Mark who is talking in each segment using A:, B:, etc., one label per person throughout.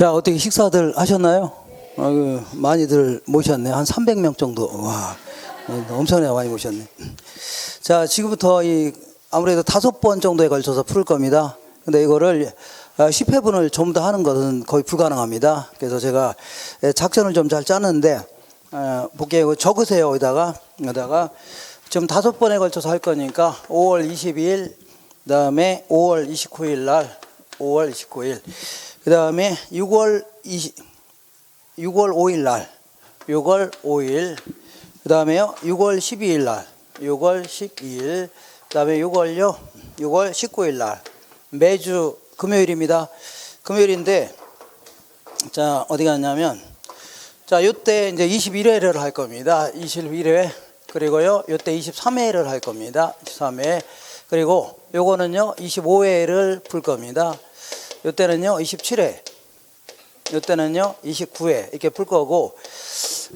A: 자, 어떻게 식사들 하셨나요? 많이들 모셨네. 한 300명 정도. 와, 엄청나게 많이 모셨네. 자, 지금부터 아무래도 5번 정도에 걸쳐서 풀 겁니다. 근데 이거를 10회분을 전부 다 하는 것은 거의 불가능합니다. 그래서 제가 작전을 좀 잘 짰는데, 볼게요. 적으세요. 여기다가 지금 5번에 걸쳐서 할 거니까 5월 22일, 그 다음에 5월 29일 날, 5월 29일, 그 다음에 6월 5일 날, 6월 5일, 그 다음에요 6월 12일 날, 6월 12일, 그 다음에 6월 19일 날, 매주 금요일입니다. 금요일인데, 자, 어디 갔냐면, 자, 요때 이제 21회를 할 겁니다. 21회. 그리고요, 요때 23회를 할 겁니다. 23회. 그리고 요거는요, 25회를 풀 겁니다. 요때는요, 27회. 요때는요, 29회. 이렇게 풀 거고.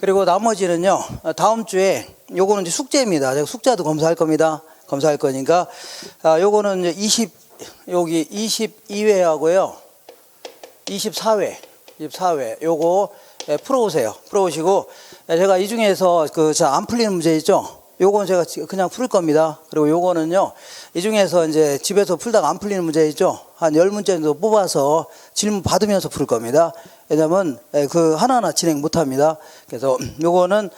A: 그리고 나머지는요, 다음 주에 요거는 이제 숙제입니다. 제가 숙제도 검사할 겁니다. 검사할 거니까. 요거는 이제 여기 22회하고요. 24회. 요거 풀어오세요. 풀어오시고, 제가 이 중에서 안 풀리는 문제 있죠? 요거는 제가 그냥 풀 겁니다. 그리고 요거는요, 이 중에서 이제 집에서 풀다가 안 풀리는 문제 있죠? 한 10문제 정도 뽑아서 질문 받으면서 풀 겁니다. 왜냐면 하나하나 진행 못 합니다. 그래서 요거는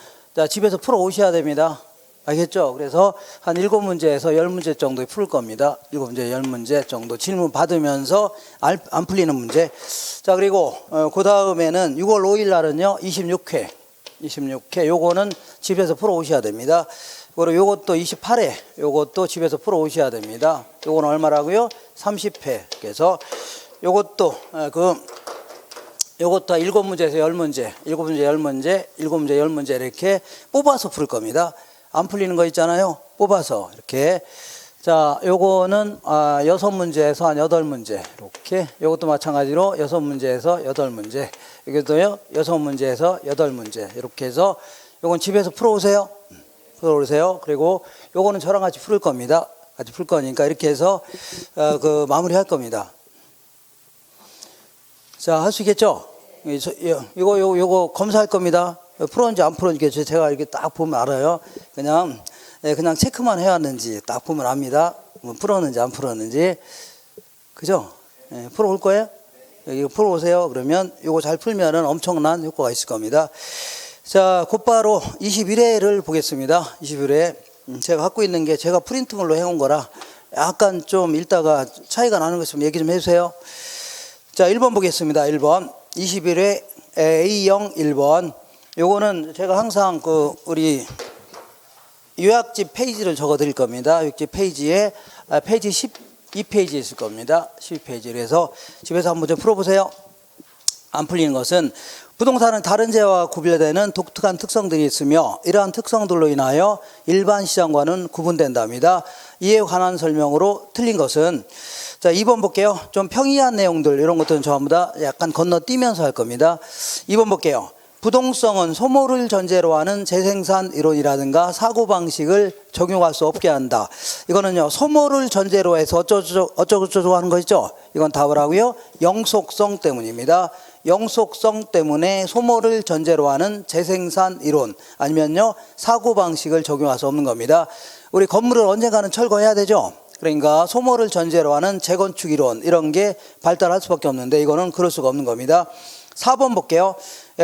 A: 집에서 풀어 오셔야 됩니다. 알겠죠? 그래서 한 7문제에서 10문제 정도 풀 겁니다. 7문제, 10문제 정도 질문 받으면서 안 풀리는 문제. 자, 그리고 그 다음에는 6월 5일 날은요, 26회. 요거는 집에서 풀어 오셔야 됩니다. 그리고 요것도 28회. 요것도 집에서 풀어 오셔야 됩니다. 요거는 얼마라고요? 30회. 그래서 요것도 7문제에서 10문제, 7문제, 10문제 이렇게 뽑아서 풀 겁니다. 안 풀리는 거 있잖아요. 뽑아서 이렇게. 자, 요거는 6문제에서 한 8문제 이렇게. 요것도 마찬가지로 6문제에서 8문제. 여기도요 6문제에서 8문제 이렇게 해서 요건 집에서 풀어오세요. 그리고 요거는 저랑 같이 풀 겁니다. 같이 풀 거니까 이렇게 해서 마무리할 겁니다. 자, 할 수 있겠죠? 요거 검사할 겁니다. 풀었는지 안 풀었는지 제가 이렇게 딱 보면 알아요. 그냥 체크만 해왔는지 딱 보면 압니다. 뭐 풀었는지 안 풀었는지. 그죠? 풀어올 거예요? 이거 풀어오세요. 그러면 이거 잘 풀면은 엄청난 효과가 있을 겁니다. 자, 곧바로 21회를 보겠습니다. 21회. 제가 갖고 있는 게 제가 프린팅으로 해온 거라 약간 좀 읽다가 차이가 나는 것 있으면 얘기 좀 해주세요. 자, 1번 보겠습니다. 1번. 21회 A형 1번. 요거는 제가 항상 우리 요약집 페이지를 적어 드릴 겁니다. 요약집 페이지에 페이지 12페이지에 있을 겁니다. 12페이지. 그래서 집에서 한번 좀 풀어보세요. 안 풀리는 것은 부동산은 다른 재와 구별되는 독특한 특성들이 있으며 이러한 특성들로 인하여 일반 시장과는 구분된답니다. 이에 관한 설명으로 틀린 것은, 자, 2번 볼게요. 좀 평이한 내용들 이런 것들은 전부 다 약간 건너뛰면서 할 겁니다. 2번 볼게요. 부동성은 소모를 전제로 하는 재생산 이론이라든가 사고방식을 적용할 수 없게 한다. 이거는요, 소모를 전제로 해서 어쩌고저쩌고 하는 거 있죠? 이건 답을 하고요. 영속성 때문입니다. 영속성 때문에 소모를 전제로 하는 재생산 이론 아니면요, 사고방식을 적용할 수 없는 겁니다. 우리 건물을 언젠가는 철거해야 되죠? 그러니까 소모를 전제로 하는 재건축 이론 이런 게 발달할 수밖에 없는데 이거는 그럴 수가 없는 겁니다. 4번 볼게요.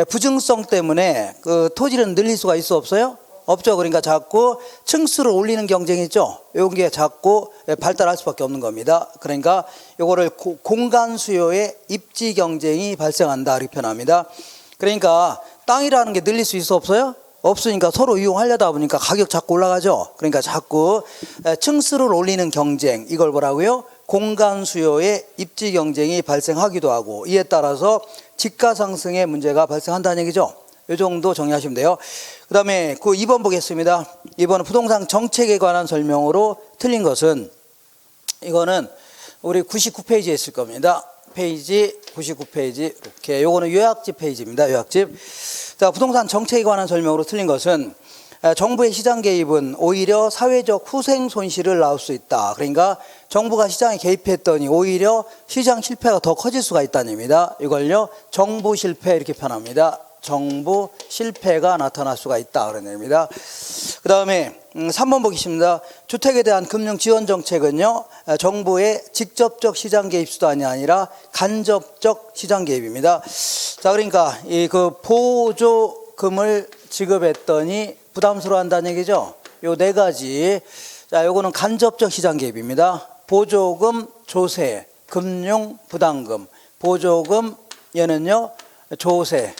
A: 부증성 때문에 토지를 늘릴 수가 있어 없어요? 없죠. 그러니까 자꾸 층수를 올리는 경쟁이 있죠. 이런 게 자꾸 발달할 수밖에 없는 겁니다. 그러니까 이거를 공간 수요의 입지 경쟁이 발생한다 이렇게 표현합니다. 그러니까 땅이라는 게 늘릴 수 있어 없어요? 없으니까 서로 이용하려다 보니까 가격 자꾸 올라가죠. 그러니까 자꾸 층수를 올리는 경쟁, 이걸 뭐라고요? 공간 수요의 입지 경쟁이 발생하기도 하고, 이에 따라서 집가 상승의 문제가 발생한다는 얘기죠. 이 정도 정리하시면 돼요. 그 다음에 2번 보겠습니다. 2번은 부동산 정책에 관한 설명으로 틀린 것은, 이거는 우리 99페이지에 있을 겁니다. 페이지 99페이지 이렇게. 요거는 요약집 페이지입니다. 요약집. 자, 부동산 정책에 관한 설명으로 틀린 것은 정부의 시장 개입은 오히려 사회적 후생 손실을 낳을 수 있다. 그러니까 정부가 시장에 개입했더니 오히려 시장 실패가 더 커질 수가 있다는 얘기입니다. 이걸요, 정부 실패 이렇게 표현합니다. 정부 실패가 나타날 수가 있다 그런 얘기입니다. 그 다음에 3번 보겠습니다. 주택에 대한 금융 지원 정책은요, 정부의 직접적 시장 개입 수단이 아니라 간접적 시장 개입입니다. 자, 그러니까 이 그 보조금을 지급했더니 부담스러워한다는 얘기죠. 요 네 가지. 자, 요거는 간접적 시장 개입입니다. 보조금, 조세, 금융 부담금. 보조금 얘는요, 조세,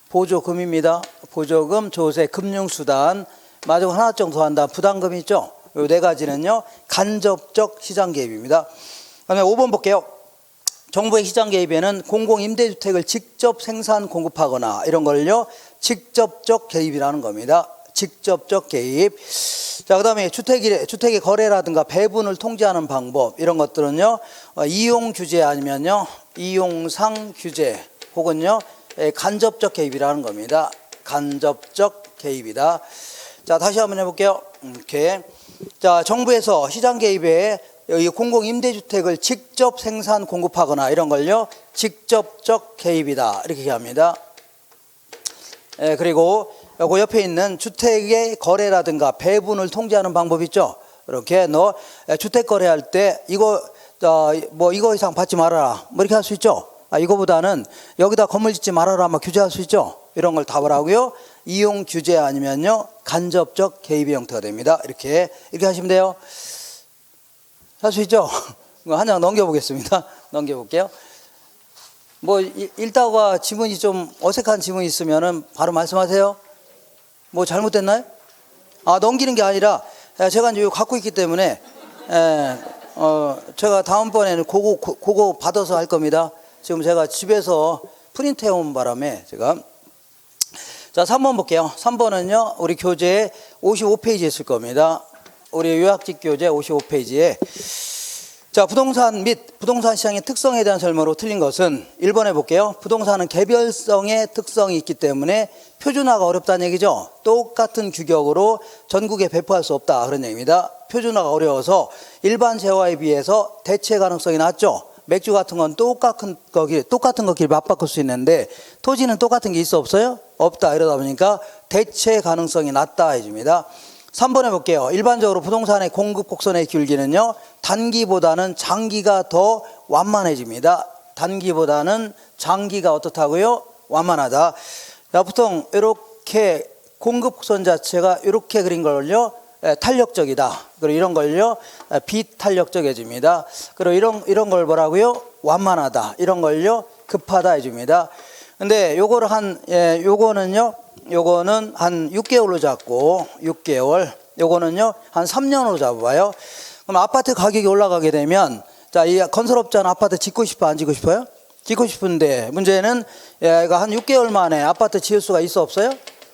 A: 보조금입니다. 보조금, 조세, 금융수단. 마지막 하나 정도 한다. 부담금이 있죠. 요 네 가지는요, 간접적 시장 개입입니다. 그다음에 5번 볼게요. 정부의 시장 개입에는 공공임대주택을 직접 생산 공급하거나 이런 걸요, 직접적 개입이라는 겁니다. 직접적 개입. 자, 그다음에 주택의 거래라든가 배분을 통제하는 방법 이런 것들은요, 이용 규제 아니면요, 이용상 규제 혹은요, 간접적 개입이라는 겁니다. 간접적 개입이다. 자, 다시 한번 해볼게요. 이렇게. 자, 정부에서 시장 개입에 공공임대주택을 직접 생산 공급하거나 이런 걸요, 직접적 개입이다 이렇게 얘기합니다. 그리고 그 옆에 있는 주택의 거래라든가 배분을 통제하는 방법 있죠. 이렇게 너 주택 거래할 때 이거 뭐 이거 이상 받지 말아라 뭐 이렇게 할 수 있죠. 이거보다는 여기다 건물 짓지 말아라 막 규제할 수 있죠. 이런 걸 다 뭐라고요? 이용 규제 아니면요, 간접적 개입의 형태가 됩니다. 이렇게 하시면 돼요. 할 수 있죠? 한 장 넘겨보겠습니다. 넘겨볼게요. 뭐 읽다가 지문이 좀 어색한 지문이 있으면은 바로 말씀하세요. 뭐 잘못됐나요? 넘기는 게 아니라 제가 이제 이거 갖고 있기 때문에 제가 다음번에는 그거 받아서 할 겁니다. 지금 제가 집에서 프린트 해온 바람에 제가. 자, 3번 볼게요. 3번은요, 우리 교재 55페이지에 있을 겁니다. 우리 요약집 교재 55페이지에. 자, 부동산 및 부동산 시장의 특성에 대한 설명으로 틀린 것은 1번 해볼게요. 부동산은 개별성의 특성이 있기 때문에 표준화가 어렵다는 얘기죠. 똑같은 규격으로 전국에 배포할 수 없다 그런 얘기입니다. 표준화가 어려워서 일반 재화에 비해서 대체 가능성이 낮죠. 맥주 같은 건 똑같은 거길 맞바꿀 수 있는데 토지는 똑같은 게 있어 없어요? 없다. 이러다 보니까 대체 가능성이 낮다 해줍니다. 3번 해볼게요. 일반적으로 부동산의 공급 곡선의 길기는요, 단기보다는 장기가 더 완만해집니다. 단기보다는 장기가 어떻다고요? 완만하다. 자, 보통 이렇게 공급 곡선 자체가 이렇게 그린 걸요, 탄력적이다. 그리고 이런 걸요, 비탄력적해집니다. 그리고 이런 걸 뭐라고요? 완만하다. 이런 걸요, 급하다 해줍니다. 근데 요거는 한 6개월로 잡고 6개월. 요거는요, 한 3년으로 잡아봐요. 그럼 아파트 가격이 올라가게 되면, 자, 이 건설업자는 아파트 짓고 싶어 안 짓고 싶어요? 짓고 싶은데 문제는 얘가 한 6개월 만에 아파트 지을 수가 있어 없어요?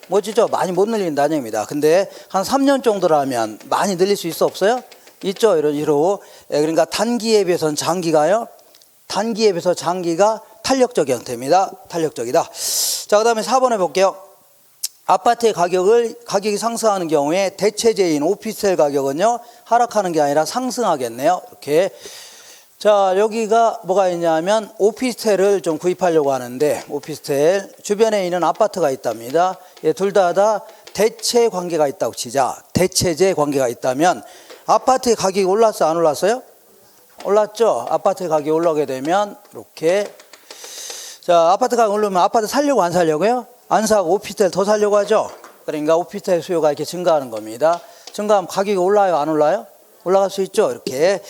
A: 못 짓죠. 많이 못 늘린다는 얘기입니다. 근데 한 3년 정도라면 많이 늘릴 수 있어 없어요? 있죠. 이런 식으로. 그러니까 단기에 비해서는 장기가요, 단기에 비해서 장기가 탄력적 형태입니다. 탄력적이다. 자, 그 다음에 4번 해볼게요. 아파트의 가격이 상승하는 경우에 대체재인 오피스텔 가격은요, 하락하는 게 아니라 상승하겠네요. 이렇게. 자, 여기가 뭐가 있냐면 오피스텔을 좀 구입하려고 하는데, 오피스텔 주변에 있는 아파트가 있답니다. 둘 다 대체 관계가 있다고 치자. 대체재 관계가 있다면 아파트의 가격이 올랐어요? 안 올랐어요? 올랐죠. 아파트 가격이 올라오게 되면 이렇게. 자, 아파트 가격 오르면 아파트 살려고 안 살려고요? 안 사고 오피스텔 더 살려고 하죠. 그러니까 오피스텔 수요가 이렇게 증가하는 겁니다. 증가하면 가격이 올라요? 안 올라요? 올라갈 수 있죠. 이렇게.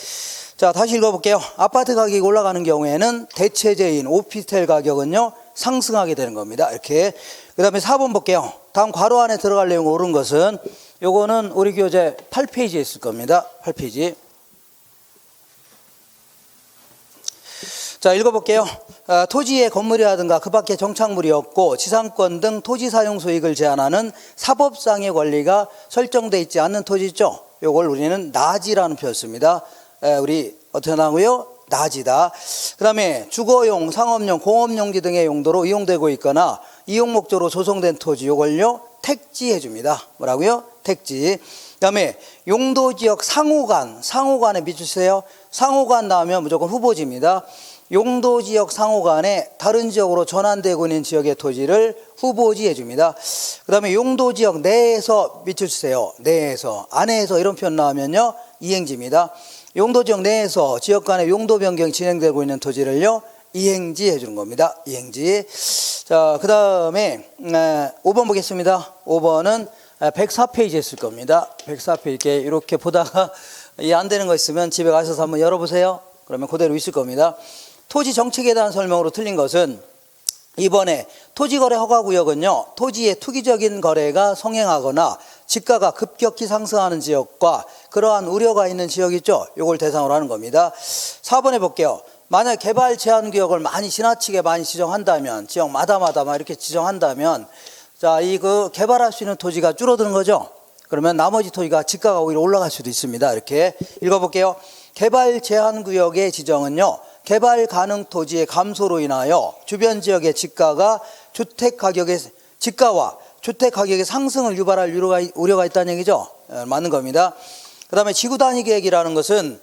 A: 자, 다시 읽어볼게요. 아파트 가격이 올라가는 경우에는 대체재인 오피스텔 가격은요, 상승하게 되는 겁니다. 이렇게. 그 다음에 4번 볼게요. 다음 괄호 안에 들어갈 내용 옳은 것은, 요거는 우리 교재 8페이지에 있을 겁니다. 8페이지. 자, 읽어볼게요. 토지의 건물이라든가 그 밖에 정착물이 없고 지상권 등 토지 사용 수익을 제한하는 사법상의 권리가 설정되어 있지 않는 토지 있죠. 요걸 우리는 나지라는 표현을 씁니다. 우리 어떻게 나오고요? 나지다. 그 다음에 주거용, 상업용, 공업용지 등의 용도로 이용되고 있거나 이용 목적으로 조성된 토지, 요걸요, 택지해 줍니다. 뭐라고요? 택지. 그 다음에 용도지역 상호간에 비추세요. 상호간 나오면 무조건 후보지입니다. 용도지역 상호간에 다른 지역으로 전환되고 있는 지역의 토지를 후보지 해줍니다. 그 다음에 용도지역 내에서 밑줄 치세요. 내에서. 안에서 이런 표현 나오면요, 이행지입니다. 용도지역 내에서 지역 간의 용도 변경이 진행되고 있는 토지를요, 이행지 해주는 겁니다. 이행지. 자, 그 다음에 5번 보겠습니다. 5번은 104페이지에 있을 겁니다. 104페이지에 이렇게 보다가 이해 안 되는 거 있으면 집에 가셔서 한번 열어보세요. 그러면 그대로 있을 겁니다. 토지 정책에 대한 설명으로 틀린 것은 이번에 토지거래 허가구역은요, 토지의 투기적인 거래가 성행하거나 지가가 급격히 상승하는 지역과 그러한 우려가 있는 지역이 있죠. 이걸 대상으로 하는 겁니다. 4번에 볼게요. 만약 개발 제한 구역을 많이 지나치게 많이 지정한다면, 지역마다 막 이렇게 지정한다면, 자, 그 개발할 수 있는 토지가 줄어드는 거죠. 그러면 나머지 토지가 지가가 오히려 올라갈 수도 있습니다. 이렇게 읽어볼게요. 개발 제한 구역의 지정은요, 개발 가능 토지의 감소로 인하여 주변 지역의 지가와 주택 가격의 상승을 유발할 우려가 있다는 얘기죠. 맞는 겁니다. 그 다음에 지구단위 계획이라는 것은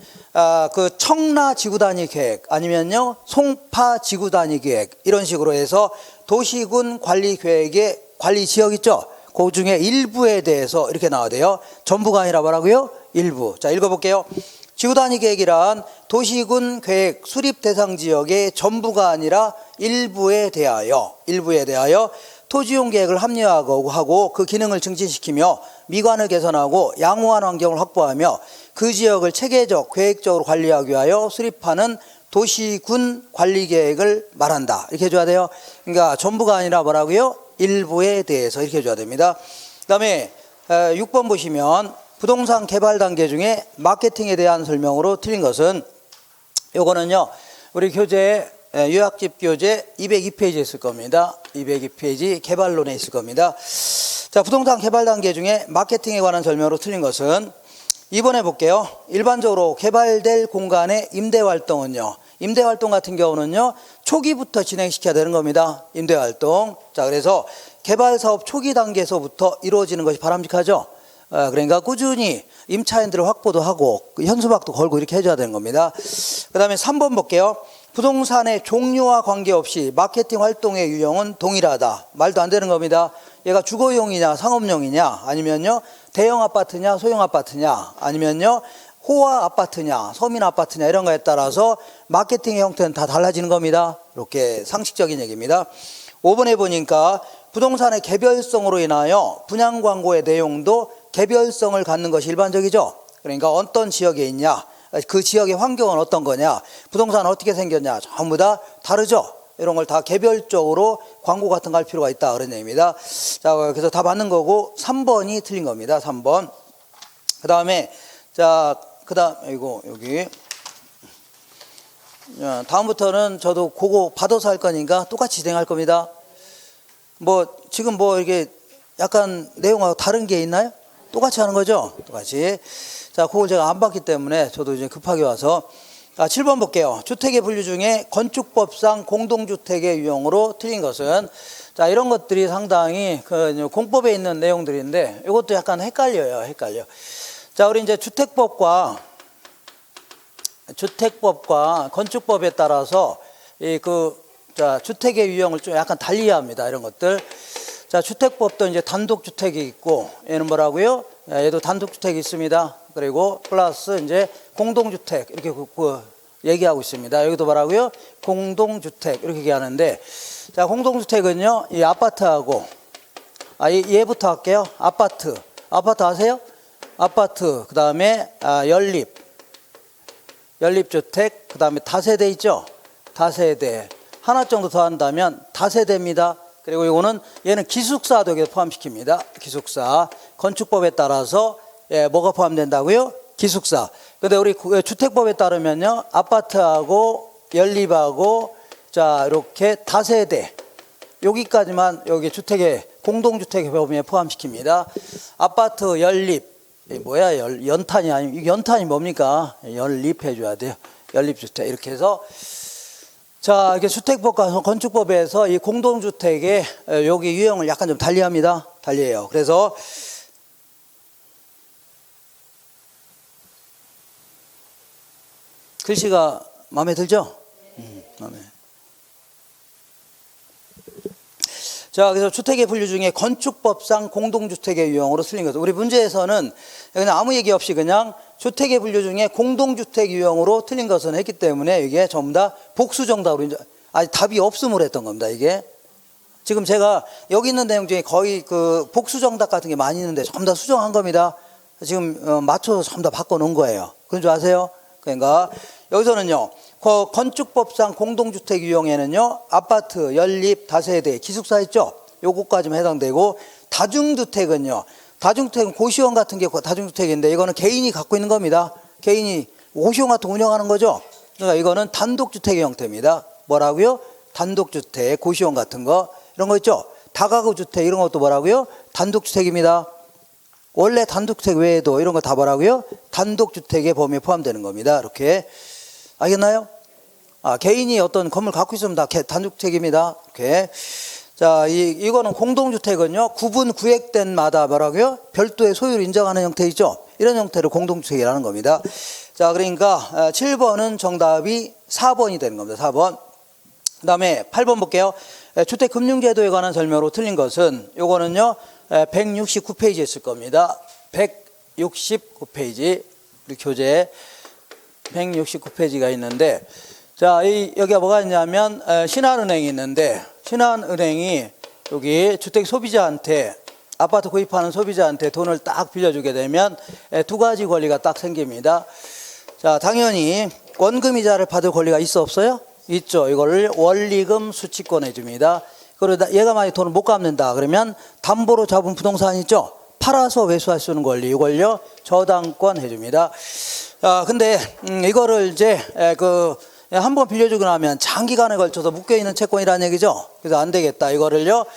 A: 그 청라 지구단위 계획 아니면요 송파 지구단위 계획 이런 식으로 해서 도시군 관리 계획의 관리 지역 있죠. 그 중에 일부에 대해서 이렇게 나와야 돼요. 전부가 아니라 뭐라고요? 일부. 자, 읽어볼게요. 지구단위 계획이란 도시군 계획 수립 대상 지역의 전부가 아니라 일부에 대하여 토지용 계획을 합리화하고 그 기능을 증진시키며 미관을 개선하고 양호한 환경을 확보하며 그 지역을 체계적, 계획적으로 관리하기 위하여 수립하는 도시군 관리 계획을 말한다. 이렇게 해줘야 돼요. 그러니까 전부가 아니라 뭐라고요? 일부에 대해서 이렇게 해줘야 됩니다. 그 다음에 6번 보시면 부동산 개발 단계 중에 마케팅에 대한 설명으로 틀린 것은 요거는요, 우리 교재 요약집 교재 202페이지에 있을 겁니다. 202페이지 개발론에 있을 겁니다. 자, 부동산 개발 단계 중에 마케팅에 관한 설명으로 틀린 것은 2번에 볼게요. 일반적으로 개발될 공간의 임대활동은요, 임대활동 같은 경우는요, 초기부터 진행시켜야 되는 겁니다. 임대활동. 자, 그래서 개발사업 초기 단계에서부터 이루어지는 것이 바람직하죠. 그러니까 꾸준히 임차인들을 확보도 하고 현수막도 걸고 이렇게 해줘야 되는 겁니다. 그 다음에 3번 볼게요. 부동산의 종류와 관계없이 마케팅 활동의 유형은 동일하다. 말도 안 되는 겁니다. 얘가 주거용이냐 상업용이냐 아니면요 대형 아파트냐 소형 아파트냐 아니면요 호화 아파트냐 서민 아파트냐 이런 거에 따라서 마케팅의 형태는 다 달라지는 겁니다. 이렇게 상식적인 얘기입니다. 5번에 보니까 부동산의 개별성으로 인하여 분양 광고의 내용도 개별성을 갖는 것이 일반적이죠. 그러니까 어떤 지역에 있냐, 그 지역의 환경은 어떤 거냐, 부동산은 어떻게 생겼냐, 전부 다 다르죠. 이런 걸 다 개별적으로 광고 같은 거 할 필요가 있다 그런 얘기입니다. 자, 그래서 다 맞는 거고 3번이 틀린 겁니다. 3번. 그 다음에 이거 여기 다음부터는 저도 그거 받아서 할 거니까 똑같이 진행할 겁니다. 지금 이렇게 약간 내용하고 다른 게 있나요? 똑같이 하는 거죠? 똑같이. 자, 그걸 제가 안 봤기 때문에 저도 이제 급하게 와서. 7번 볼게요. 주택의 분류 중에 건축법상 공동주택의 유형으로 틀린 것은, 자, 이런 것들이 상당히 공법에 있는 내용들인데, 이것도 약간 헷갈려. 자, 우리 이제 주택법과 건축법에 따라서 주택의 유형을 좀 약간 달리 합니다. 이런 것들. 자, 주택법도 이제 단독주택이 있고, 얘는 뭐라고요? 얘도 단독주택이 있습니다. 그리고 플러스 이제 공동주택, 이렇게 얘기하고 있습니다. 여기도 뭐라고요? 공동주택, 이렇게 얘기하는데, 자, 공동주택은요, 이 아파트하고, 얘부터 할게요. 아파트 아세요? 아파트, 그 다음에 연립주택, 그 다음에 다세대 있죠? 다세대. 하나 정도 더 한다면 다세대입니다. 그리고 얘는 기숙사도 여기에 포함시킵니다. 기숙사. 건축법에 따라서 뭐가 포함된다고요? 기숙사. 근데 우리 주택법에 따르면요, 아파트하고 연립하고 자 이렇게 다세대 여기까지만 여기 주택의 공동주택의 범위에 포함시킵니다. 아파트 연립 연탄이 아니면 연탄이 뭡니까? 연립해줘야 돼요. 연립주택 이렇게 해서. 자, 이게 주택법과 건축법에서 이 공동주택의 여기 유형을 약간 좀 달리합니다. 달리해요. 그래서 글씨가 마음에 들죠? 마음에. 자, 그래서 주택의 분류 중에 건축법상 공동주택의 유형으로 틀린 것은, 우리 문제에서는 그냥 아무 얘기 없이 그냥 주택의 분류 중에 공동주택 유형으로 틀린 것은 했기 때문에 이게 전부 다 복수정답으로 이제 아직 답이 없음으로 했던 겁니다. 이게 지금 제가 여기 있는 내용 중에 거의 그 복수정답 같은 게 많이 있는데 전부 다 수정한 겁니다. 지금 맞춰서 전부 다 바꿔놓은 거예요. 그런 줄 아세요? 그러니까 여기서는요, 건축법상 공동주택 유형에는요, 아파트, 연립, 다세대, 기숙사 있죠? 요거까지만 해당되고, 다중주택은요, 다중주택은 고시원 같은 게 다중주택인데 이거는 개인이 갖고 있는 겁니다. 개인이 고시원 같은 거 운영하는 거죠. 그러니까 이거는 단독주택의 형태입니다. 뭐라고요? 단독주택, 고시원 같은 거 이런 거 있죠. 다가구주택 이런 것도 뭐라고요? 단독주택입니다. 원래 단독주택 외에도 이런 거 다 뭐라고요? 단독주택의 범위에 포함되는 겁니다. 이렇게 알겠나요? 개인이 어떤 건물 갖고 있으면 다 단독주택입니다. 이렇게. 자, 이거는 공동주택은요, 구분 구획된 마다 뭐라고요? 별도의 소유를 인정하는 형태이죠. 이런 형태를 공동주택이라는 겁니다. 자, 그러니까 7번은 정답이 4번이 되는 겁니다. 4번. 그 다음에 8번 볼게요. 주택금융제도에 관한 설명으로 틀린 것은, 요거는요 169페이지에 있을 겁니다. 169페이지 우리 교재 169페이지가 있는데, 자, 여기가 뭐가 있냐면 신한은행이 있는데, 신한은행이 여기 주택 소비자한테, 아파트 구입하는 소비자한테 돈을 딱 빌려주게 되면 두 가지 권리가 딱 생깁니다. 자, 당연히 원금이자를 받을 권리가 있어 없어요? 있죠. 이거를 원리금 수취권 해줍니다. 그러다 얘가 만약에 돈을 못 갚는다 그러면 담보로 잡은 부동산 있죠? 팔아서 외수할 수 있는 권리, 이걸요 저당권 해줍니다. 근데 이거를 이제 한번 빌려주고 나면 장기간에 걸쳐서 묶여있는 채권이라는 얘기죠. 그래서 안 되겠다. 이거를요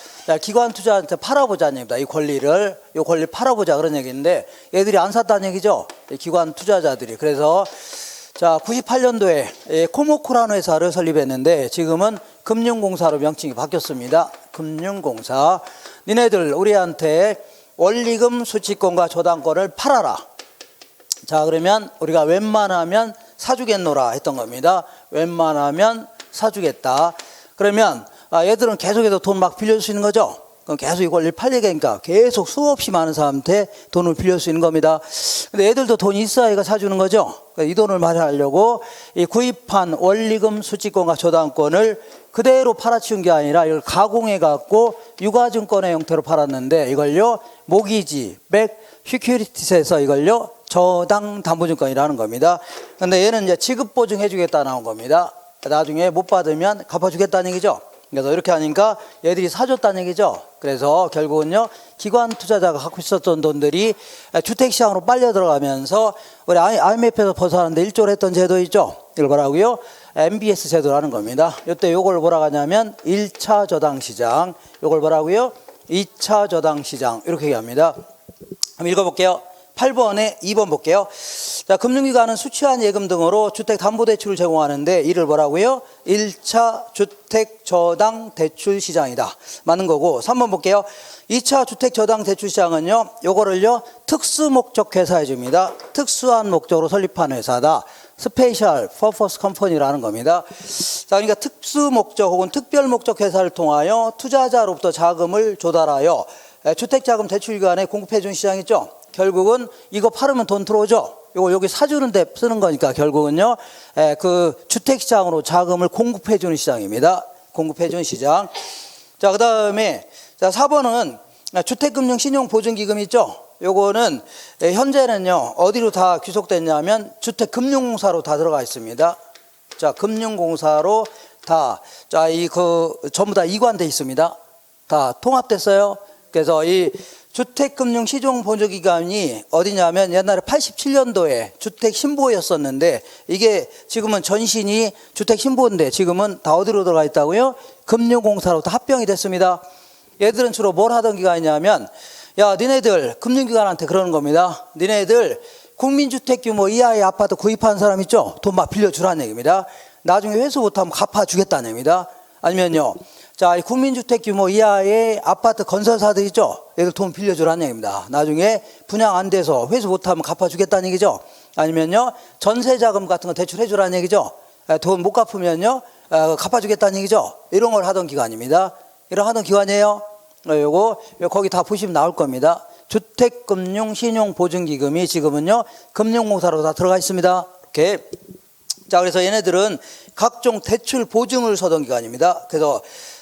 A: 기관 투자한테 팔아보자는 얘기입니다. 이 권리 팔아보자 그런 얘기인데, 얘들이 안 샀다는 얘기죠. 기관 투자자들이. 그래서 자, 98년도에 코모코라는 회사를 설립했는데 지금은 금융공사로 명칭이 바뀌었습니다. 금융공사. 니네들 우리한테 원리금 수취권과 저당권을 팔아라. 자, 그러면 우리가 웬만하면 사주겠노라 했던 겁니다. 웬만하면 사주겠다. 그러면 얘들은 계속해서 돈 막 빌려줄 수 있는 거죠. 그럼 계속 이 권리를 팔리니까 계속 수없이 많은 사람한테 돈을 빌릴 수 있는 겁니다. 근데 애들도 돈이 있어야 얘가 사주는 거죠. 이 돈을 마련하려고 이 구입한 원리금 수취권과 저당권을 그대로 팔아치운 게 아니라 이걸 가공해 갖고 유가증권의 형태로 팔았는데, 이걸요 모기지, 백, 시큐리티스에서 이걸요 저당 담보증권이라는 겁니다. 근데 얘는 이제 지급 보증해 주겠다 나온 겁니다. 나중에 못 받으면 갚아주겠다는 얘기죠. 그래서 이렇게 하니까 얘들이 사줬다는 얘기죠. 그래서 결국은요 기관 투자자가 갖고 있었던 돈들이 주택시장으로 빨려 들어가면서 우리 IMF에서 벗어나는데 일조를 했던 제도 있죠. 이걸 뭐라고요? MBS 제도라는 겁니다. 이때 요걸 뭐라고 하냐면 1차 저당시장, 요걸 뭐라고요? 2차 저당시장, 이렇게 얘기합니다. 한번 읽어볼게요. 8번에 2번 볼게요. 자, 금융기관은 수취한 예금 등으로 주택담보대출을 제공하는데 이를 뭐라고요? 1차 주택저당대출시장이다. 맞는 거고. 3번 볼게요. 2차 주택저당대출시장은요, 요거를요 특수목적회사 해줍니다. 특수한 목적으로 설립한 회사다. 스페셜 퍼포스 컴퍼니라는 겁니다. 자, 그러니까 특수목적 혹은 특별목적 회사를 통하여 투자자로부터 자금을 조달하여 주택자금 대출기관에 공급해준 시장 있죠. 결국은 이거 팔으면 돈 들어오죠. 이거 여기 사주는데 쓰는 거니까 결국은요 그 주택시장으로 자금을 공급해주는 시장입니다. 공급해주는 시장. 자, 그 다음에 4번은 주택금융신용보증기금 있죠. 요거는 현재는요 어디로 다 귀속됐냐면 주택금융공사로 다 들어가 있습니다. 자, 금융공사로 다 전부 다 이관돼 있습니다. 다 통합됐어요. 그래서 이 주택금융시중보증기관이 어디냐면 옛날에 87년도에 주택신보였었는데, 이게 지금은 전신이 주택신보인데 지금은 다 어디로 들어가 있다고요? 금융공사로 다 합병이 됐습니다. 얘들은 주로 뭘 하던 기관이냐면, 야, 니네들 금융기관한테 그러는 겁니다. 니네들 국민주택 규모 이하의 아파트 구입한 사람 있죠? 돈 막 빌려주라는 얘기입니다. 나중에 회수 못하면 갚아주겠다는 얘기입니다. 아니면요 자, 이 국민주택 규모 이하의 아파트 건설사들 있죠? 얘들 돈 빌려주라는 얘기입니다. 나중에 분양 안 돼서 회수 못하면 갚아주겠다는 얘기죠. 아니면요, 전세자금 같은 거 대출해주라는 얘기죠. 돈 못 갚으면요, 갚아주겠다는 얘기죠. 이런 걸 하던 기관입니다. 이런 하던 기관이에요. 요거 거기 다 보시면 나올 겁니다. 주택금융신용보증기금이 지금은요, 금융공사로 다 들어가 있습니다. 이렇게. 자, 그래서 얘네들은 각종 대출 보증을 서던 기관입니다.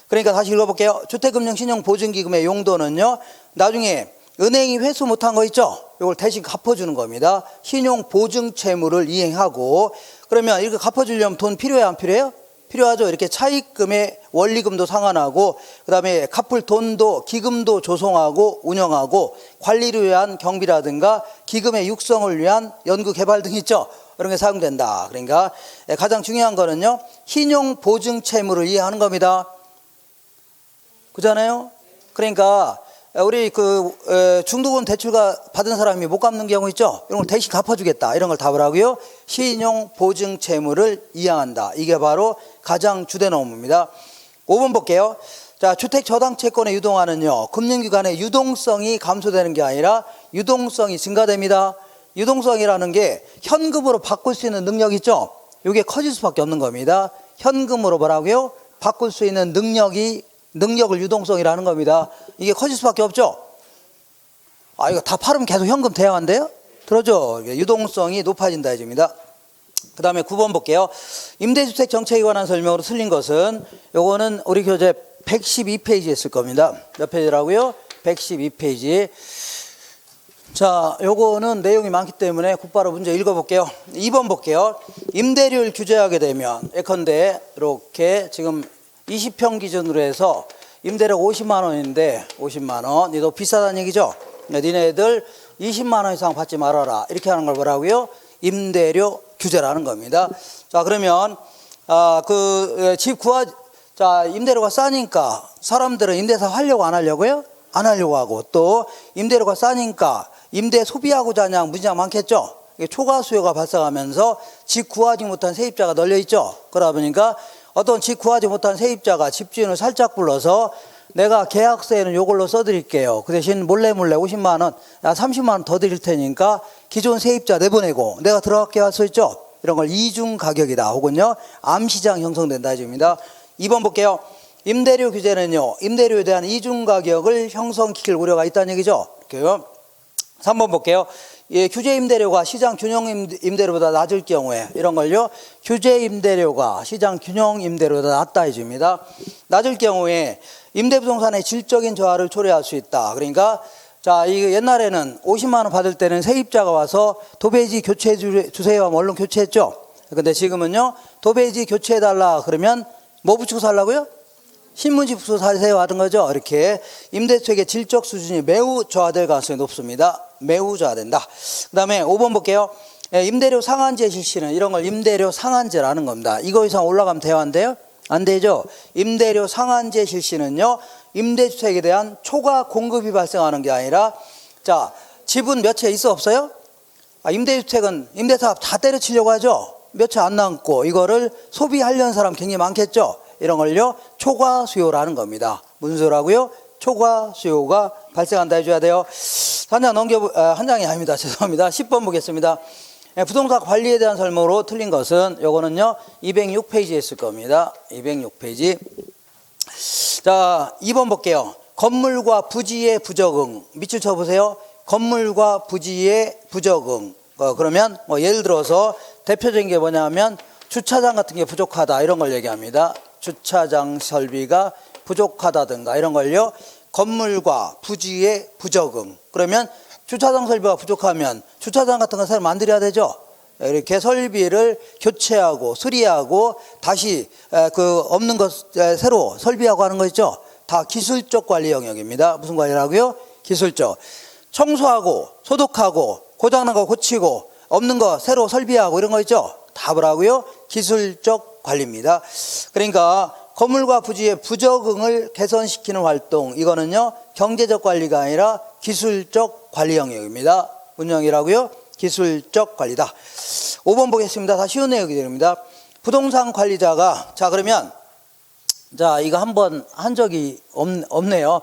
A: 그러니까 다시 읽어볼게요. 주택금융신용보증기금의 용도는요, 나중에 은행이 회수 못한 거 있죠? 이걸 대신 갚아주는 겁니다. 신용보증 채무를 이행하고, 그러면 이렇게 갚아주려면 돈 필요해요, 안 필요해요? 필요하죠. 이렇게 차입금의 원리금도 상환하고, 그 다음에 갚을 돈도, 기금도 조성하고, 운영하고, 관리를 위한 경비라든가, 기금의 육성을 위한 연구 개발 등 있죠. 이런 게 사용된다. 그러니까 가장 중요한 거는요, 신용보증 채무를 이해하는 겁니다. 그잖아요? 그러니까 우리 중도금 대출가 받은 사람이 못 갚는 경우 있죠? 이런 걸 대신 갚아주겠다. 이런 걸 답을 하고요. 신용보증 채무를 이해한다. 이게 바로 가장 주된 업무입니다. 5번 볼게요. 자, 주택 저당 채권의 유동화는요, 금융기관의 유동성이 감소되는 게 아니라 유동성이 증가됩니다. 유동성이라는 게 현금으로 바꿀 수 있는 능력 있죠? 이게 커질 수밖에 없는 겁니다. 현금으로 뭐라고요? 바꿀 수 있는 능력을 유동성이라는 겁니다. 이게 커질 수밖에 없죠? 이거 다 팔으면 계속 현금 대항한대요? 그러죠. 유동성이 높아진다 해줍니다. 그 다음에 9번 볼게요. 임대주택 정책에 관한 설명으로 틀린 것은, 요거는 우리 교재 112페이지에 있을 겁니다. 몇 페이지라고요? 112페이지. 자, 요거는 내용이 많기 때문에 곧바로 문제 읽어볼게요. 2번 볼게요. 임대료를 규제하게 되면, 예컨대 이렇게 지금 20평 기준으로 해서 임대료가 50만 원인데 50만 원, 이거 비싸다는 얘기죠. 니네들 20만 원 이상 받지 말아라. 이렇게 하는 걸 뭐라고요? 임대료 규제라는 겁니다. 자, 그러면 임대료가 싸니까 사람들은 임대사 하려고 안 하려고요? 안 하려고 하고, 또 임대료가 싸니까 임대 소비하고자 하는 문제가 많겠죠. 초과 수요가 발생하면서 집 구하지 못한 세입자가 널려 있죠. 그러다 보니까 어떤 집 구하지 못한 세입자가 집주인을 살짝 불러서, 내가 계약서에는 요걸로 써드릴게요. 그 대신 몰래 50만 원, 30만 원 더 드릴 테니까 기존 세입자 내보내고 내가 들어갈게 할 수 있죠. 이런 걸 이중 가격이다, 혹은요 암시장 형성된다 해줍니다. 2번 볼게요. 임대료 규제는요, 임대료에 대한 이중 가격을 형성시킬 우려가 있다는 얘기죠. 이렇게요. 3번 볼게요. 예, 규제 임대료가 시장 균형 임대료보다 낮을 경우에, 이런 걸요, 규제 임대료가 시장 균형 임대료보다 낮다 해줍니다. 낮을 경우에 임대부동산의 질적인 저하를 초래할 수 있다. 그러니까, 자, 이거 옛날에는 50만 원 받을 때는 세입자가 와서 도배지 교체해 주세요 하면 얼른 교체했죠. 근데 지금은요, 도배지 교체해달라 그러면 뭐 붙이고 살라고요? 신문지 붙이고 사세요 하는 거죠. 이렇게 임대주택의 질적 수준이 매우 저하될 가능성이 높습니다. 매우 저하된다. 그 다음에 5번 볼게요. 임대료 상한제 실시는, 이런 걸 임대료 상한제라는 겁니다. 이거 이상 올라가면 돼요, 안 돼요? 안 되죠. 임대료 상한제 실시는요, 임대주택에 대한 초과 공급이 발생하는 게 아니라, 자, 집은 몇 채 있어 없어요? 임대주택은 임대사 다 때려치려고 하죠. 몇 채 안 남고, 이거를 소비하려는 사람 굉장히 많겠죠. 이런 걸요, 초과 수요라는 겁니다. 무슨 수요라고요? 초과 수요가 발생한다 해줘야 돼요. 한 장이 아닙니다. 죄송합니다. 10번 보겠습니다. 부동산 관리에 대한 설명으로 틀린 것은, 요거는요 206페이지에 있을 겁니다. 206페이지. 자, 2번 볼게요. 건물과 부지의 부적응. 밑줄 쳐보세요. 건물과 부지의 부적응. 그러면 예를 들어서 대표적인 게 뭐냐면, 주차장 같은 게 부족하다, 이런 걸 얘기합니다. 주차장 설비가 부족하다든가 이런 걸요, 건물과 부지의 부적응. 그러면 주차장 설비가 부족하면 주차장 같은 거 새로 만들어야 되죠. 이렇게 설비를 교체하고 수리하고 다시 없는 것 새로 설비하고 하는 거 있죠. 다 기술적 관리 영역입니다. 무슨 관리라고요? 기술적. 청소하고 소독하고 고장난 거 고치고 없는 거 새로 설비하고 이런 거 있죠. 답을 하고요, 기술적 관리입니다. 그러니까 건물과 부지의 부적응을 개선시키는 활동, 이거는요 경제적 관리가 아니라 기술적 관리 영역입니다. 운영이라고요? 기술적 관리다. 5번 보겠습니다. 다 쉬운 내용입니다. 부동산 관리자가, 자, 그러면 자, 이거 한번 한 적이 없네요.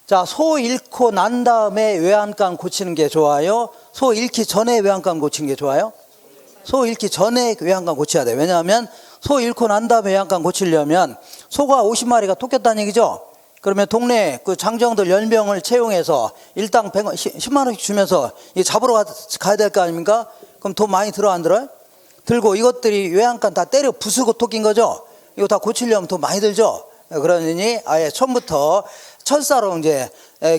A: 자, 소 잃고 난 다음에 외환감 고치는 게 좋아요? 소 잃기 전에 외환감 고치는 게 좋아요? 소 잃기 전에 외환감 고쳐야 돼요. 왜냐하면 소 잃고 난 다음에 외환감 고치려면 소가 50마리가 토꼈다는 얘기죠. 그러면 동네 그 장정들 10명을 채용해서 일당 10만 원씩 주면서 잡으러 가야 될 거 아닙니까? 그럼 돈 많이 들어 안 들어요? 들고 이것들이 외양간 다 때려 부수고 토낀 거죠. 이거 다 고치려면 돈 많이 들죠. 그러니 아예 처음부터 철사로 이제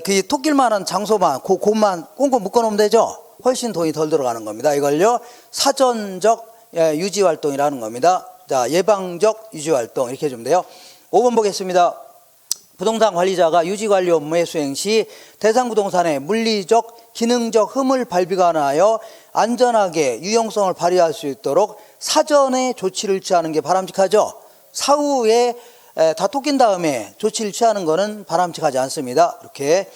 A: 그 토낄 만한 장소만 곳만 꽁꽁 묶어 놓으면 되죠. 훨씬 돈이 덜 들어가는 겁니다. 이걸요 사전적 유지 활동이라는 겁니다. 자, 예방적 유지 활동 이렇게 해주면 돼요. 5번 보겠습니다. 부동산 관리자가 유지관리 업무의 수행 시 대상 부동산의 물리적, 기능적 흠을 발견하여 안전하게 유용성을 발휘할 수 있도록 사전에 조치를 취하는 게 바람직하죠. 사후에 다 토낀 다음에 조치를 취하는 거는 바람직하지 않습니다. 이렇게.